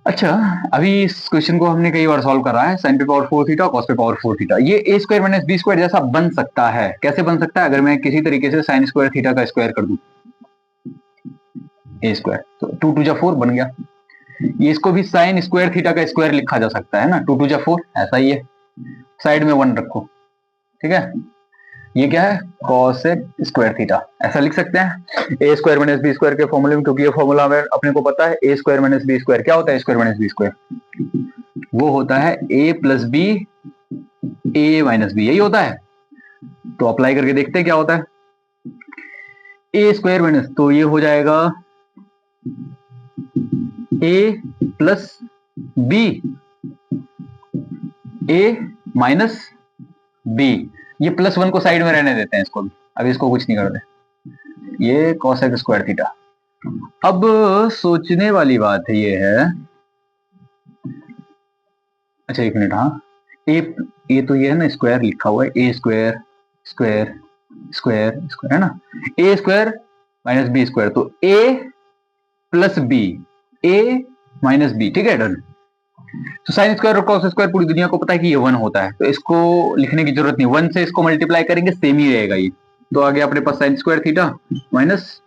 अच्छा, अभी इस क्वेश्चन को हमने कई बार सॉल्व करा है, साइन पे पावर 4 थीटा कॉस पे पावर 4 थीटा, ये ए स्क्वायर माइनस बी स्क्वायर जैसा बन सकता है। कैसे बन सकता है, अगर मैं किसी तरीके से साइन स्क्वायर थीटा का स्क्वायर कर दूं, ए स्क्वायर, तो 2 टू 4 बन गया। ये इसको भी साइन स्क्वायर थीटा का स्क्वायर लिखा जा सकता है ना, 2 टू 4 ऐसा ही है, साइड में 1 रखो, ठीक है। ये क्या है कॉसेक स्क्वायर थीटा, ऐसा लिख सकते हैं ए स्क्वायर माइनस बी स्क्वायर के फॉर्मूले में, क्योंकि ये फॉर्मूला हमें अपने को पता है, ए स्क्वायर माइनस बी स्क्वायर क्या होता है, ए स्क्वायर माइनस बी स्क्वायर, वो होता है A plus B A minus B, यही होता है। तो अप्लाई करके देखते हैं क्या होता है। ए स्क्वायर माइनस, तो ये हो जाएगा ए प्लस बी, ए माइनस बी। ये +1 को साइड में रहने देते हैं इसको भी, अभी इसको कुछ नहीं करते, ये cosec स्क्वायर थीटा। अब सोचने वाली बात ये है, अच्छा एक मिनट, हाँ ए तो ये है ना, स्क्वायर लिखा हुआ है, ए स्क्वायर स्क्वायर स्क्वायर स्क्वायर है ना, ए स्क्वायर माइनस बी स्क्वायर, तो ए प्लस बी, ए माइनस बी, ठीक है डन। तो साइन स्क्वायर और कॉस स्क्वायर पूरी दुनिया को पता है कि ये 1 होता है, तो इसको लिखने की जरूरत नहीं, 1 से इसको मल्टीप्लाई करेंगे सेम ही रहेगा ये। तो आगे अपने पास sine square theta minus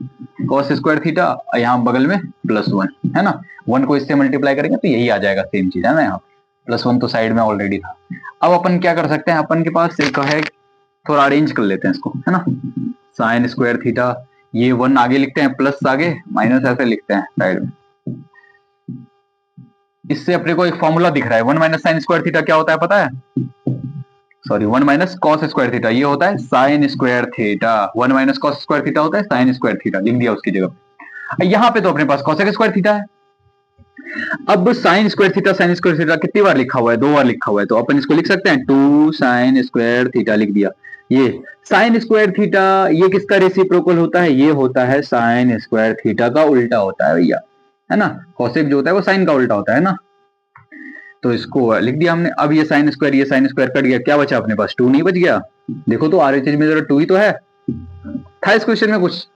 cos square theta, यहाँ बगल में +1 है ना, 1 को इससे मल्टीप्लाई करेंगे तो यही आ जाएगा, सेम चीज है ना, यहाँ +1 तो साइड में ऑलरेडी था। अब अपन क्या कर सकते हैं, अपन के पास एक है, थोड़ा अरेंज कर लेते हैं इसको, है ना, साइन स्क्वायर थीटा, ये 1 आगे लिखते हैं, प्लस आगे माइनस ऐसे लिखते हैं साइड में। इससे अपने को एक फॉर्मूला दिख रहा है, 1 माइनस साइन स्क्वायर थीटा क्या होता है पता है, sorry 1 minus cos square theta, ये होता है sine square theta, 1 minus cos square theta होता है साइन स्क्वायर थीटा, लिख दिया उसकी जगह। यहाँ पे तो अपने पास कॉसेक स्क्वायर थीटा है। अब साइन स्क्वायर थीटा कितनी बार लिखा हुआ है, 2 बार लिखा हुआ है, तो अपन इसको लिख सकते हैं 2 साइन स्क्वायर थीटा, लिख दिया। ये साइन स्क्वायर थीटा ये किसका रेसिप्रोकल होता है, ये होता है साइन स्क्वायर थीटा का उल्टा होता है भैया, है ना, कॉसेक जो होता है वो साइन का उल्टा होता है ना, तो इसको लिख दिया हमने। अब ये साइन स्क्वायर कट गया, क्या बचा अपने पास, 2 नहीं बच गया, देखो तो आरएचएस में जरा 2 ही तो है, था इस क्वेश्चन में कुछ,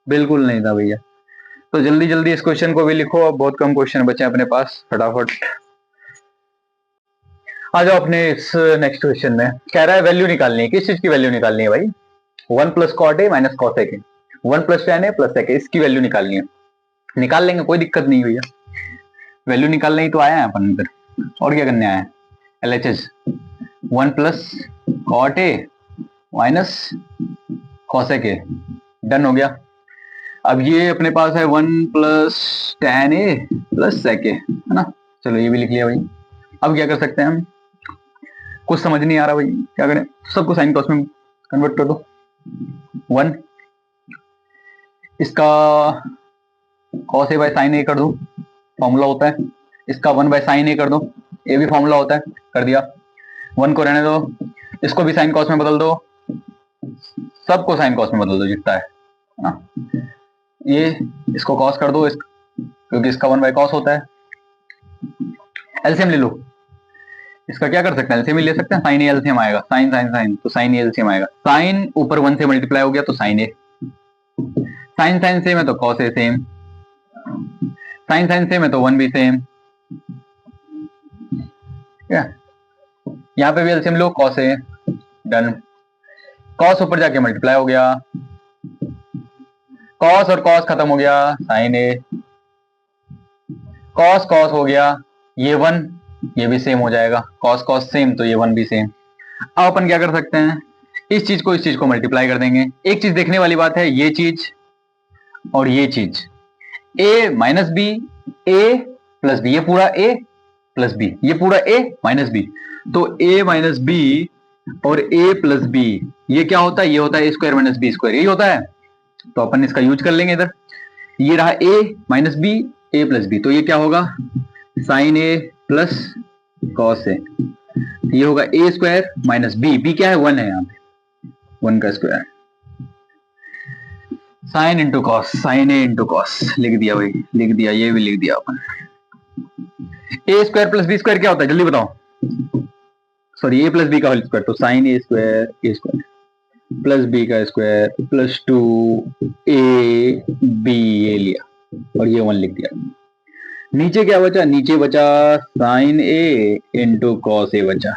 बिल्कुल नहीं था भैया। तो जल्दी जल्दी इस क्वेश्चन को भी लिखो, अब बहुत कम क्वेश्चन बचे अपने पास, फटाफट आ जाओ अपने इस नेक्स्ट क्वेश्चन में। कह रहा है वैल्यू निकालनी है, किस चीज की वैल्यू निकालनी है भाई, 1 plus cot a minus cosec a, 1 plus tan a plus sec a, इसकी वैल्यू निकालनी है। निकाल लेंगे, कोई दिक्कत नहीं भैया, वैल्यू निकालने ही तो आया है अपन इधर, और क्या करने आया है। LHS 1 plus cot a minus cosec a, done हो गया। अब ये अपने पास है 1 plus tan a plus sec a, है ना, चलो ये भी लिख लिया भाई। अब क्या कर सकते हैं हम, कुछ समझ नहीं आ रहा भाई, क्या करें, सबको साइन कॉस में कन्वर्ट कर दो। 1 इसका कॉस ए बाय साइन ए कर दो, फॉर्मूला होता है, इसका 1 बाय साइन ए कर दो, ये भी फॉर्मूला होता है, कर दिया। 1 को रहने दो, इसको भी साइन कॉस में बदल दो, सबको साइन कॉस में बदल दो जितना है ना, ये इसको कॉस कर दो, क्योंकि इसका 1 बाय कॉस होता है। एलसीएम ले लो, इसका क्या कर सकते हैं, एलसीएम ले सकते हैं, साइन ए एलसीएम आएगा, साइन साइन साइन, तो साइन ए एलसीएम आएगा, साइन ऊपर 1 से मल्टीप्लाई हो गया तो साइन ए, साइन साइन सेम है तो cos A same, sign sign same है तो 1 भी सेम, यहाँ पे भी एलसीएम लो, कॉस ए, डन। कॉस ऊपर जाके मल्टीप्लाई हो गया, कॉस और कॉस खत्म हो गया, साइन ए, कॉस कॉस हो गया, ये 1 ये भी सेम हो जाएगा, कॉस कॉस सेम तो ये 1 भी सेम। अब अपन क्या कर सकते हैं, इस चीज को मल्टीप्लाई कर देंगे। एक चीज देखने वाली बात है, ये चीज और ये चीज, a minus B, a plus b, ये पूरा a प्लस बी, ये पूरा a माइनस बी, तो a माइनस बी और a प्लस बी, ये क्या होता है, ये होता है a square minus B square, यही होता है, तो अपन इसका यूज कर लेंगे इधर। ये रहा a minus B, a plus B, तो ये क्या होगा, sine A plus cos A, ये होगा a square minus B, B क्या है 1 है, यहाँ पे 1 का स्क्वायर, sine into cos, sine A into cos, लिख दिया भाई, लिख दिया, ये भी लिख दिया अपन। A square plus B square क्या होता है जल्दी बताओ, सॉरी ए प्लस बी का होल स्क्वायर, तो साइन ए स्क्वायर प्लस बी का स्क्वायर प्लस 2 ए बी, ये लिया और ये 1 लिख दिया। नीचे क्या बचा, नीचे बचा sign A into cos A बचा।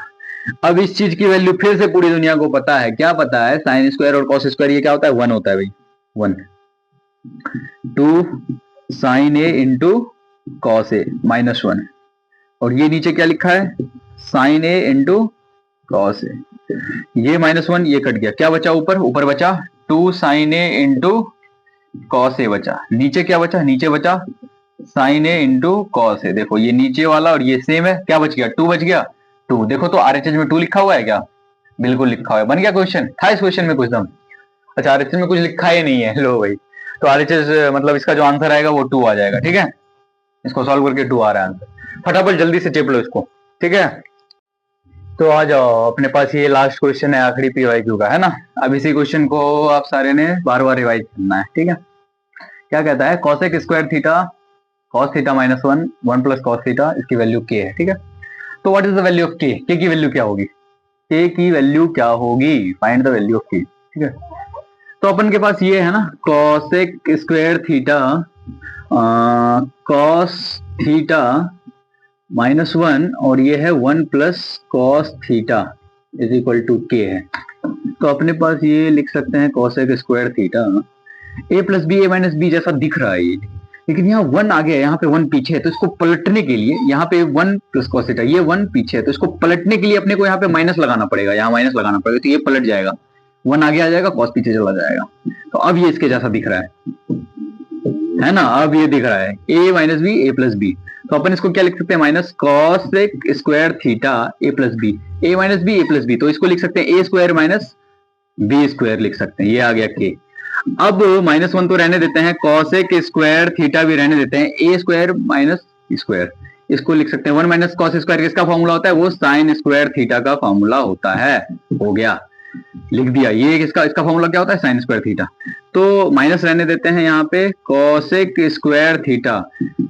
अब इस चीज की वैल्यू फिर से पूरी दुनिया को पता है, क्या पता है, साइन स्क्वायर और कॉस स्क्वायर ये क्या होता है, 1 होता है भाई, 1 2 sign A into cos A minus 1, और ये नीचे क्या लिखा है, sine A into cos A, ये -1 ये कट गया, क्या बचा ऊपर, ऊपर बचा 2 sign A into cos A बचा, नीचे क्या बचा, नीचे बचा sign A into cos A, देखो ये नीचे वाला और ये सेम है, क्या बच गया, 2 बच गया, 2, देखो तो आरएचएस में 2 लिखा हुआ है क्या, बिल्कुल लिखा हुआ है, बन गया क्वेश्चन, था इस क्वेश्चन में कुछ दम? अच्छा आरएचएस में कुछ लिखा ही नहीं है, लो भाई, तो आरएचएस मतलब इसका जो आंसर आएगा वो 2 आ जाएगा, ठीक है, इसको सॉल्व करके 2 आ रहा है आंसर, फटाफट जल्दी से टिप लो इसको, ठीक है। तो आ जाओ, अपने पास ये लास्ट क्वेश्चन है आखिरी पीवाईक्यू का, है ना। अब इसी क्वेश्चन को आप सारे ने बार बार रिवाइज करना है, ठीक है। क्या कहता है, cosec square theta cos theta minus 1 plus cos theta, इसकी वैल्यू के है, ठीक है। तो what is the value of के की वैल्यू क्या होगी, के की वैल्यू क्या होगी, फाइंड द वैल्यू ऑफ के, ठीक है। तो अपन के पास ये है ना, cosec square theta cos theta -1 और ये है 1 plus cos theta is equal to के है। तो अपने पास ये लिख सकते हैं cosec square theta a plus B, A minus b जैसा दिख रहा है ये, लेकिन यहाँ 1 आ गया, यहाँ पे 1 पीछे है, तो इसको पलटने के लिए यहाँ पे 1 प्लस कॉस थीटा, ये 1 पीछे है, तो इसको पलटने के लिए अपने को यहाँ पे माइनस लगाना पड़ेगा, यहाँ माइनस लगाना पड़ेगा, तो ये पलट जाएगा, 1 आगे आ जाएगा, कॉस पीछे चला जाएगा। तो अब ये इसके जैसा दिख रहा है ना, अब ये दिख रहा है A minus B a plus B. तो अपन इसको क्या लिख सकते हैं, minus cosec square theta a plus B, A minus B a plus B, तो इसको लिख सकते हैं ए स्क्वायर माइनस बी स्क्वायर लिख सकते हैं, ये आ गया के। अब -1 तो रहने देते हैं, कॉसेक स्क्वायर थीटा भी रहने देते हैं, ए स्क्वायर माइनस स्क्वायर, इसको लिख सकते हैं 1 माइनस कॉस स्क्वायर, किसका फॉर्मूला होता है, वो साइन स्क्वायर थीटा का फॉर्मूला होता है, हो गया, लिख दिया। ये इसका फॉर्मूला क्या होता है, साइन स्क्वायर थीटा। तो माइनस रहने देते हैं यहाँ पे, कॉसेक स्क्वायर थीटा,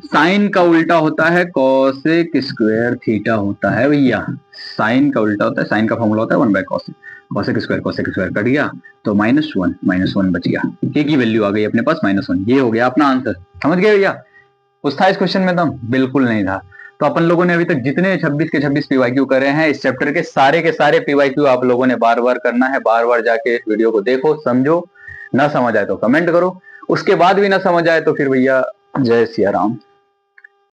साइन का उल्टा होता है कॉसेक स्क्वायर थीटा होता है भैया, साइन का उल्टा होता है, साइन का फॉर्मूला होता है 1 bye cosec, cosec square cut गया, तो -1 बच गया, के की वैल्यू आ गई अपने पास -1, ये हो गया अपना आंसर। समझ गए भैया, कुछ था इस क्वेश्चन में दम? बिल्कुल नहीं था। तो अपन लोगों ने अभी तक जितने 26 के 26 पीवाईक्यू करे हैं इस चैप्टर के सारे पीवाईक्यू आप लोगों ने बार बार करना है, बार बार जाके वीडियो को देखो, समझो, ना समझ आए तो कमेंट करो, उसके बाद भी ना समझ आए तो फिर भैया जय सिया राम।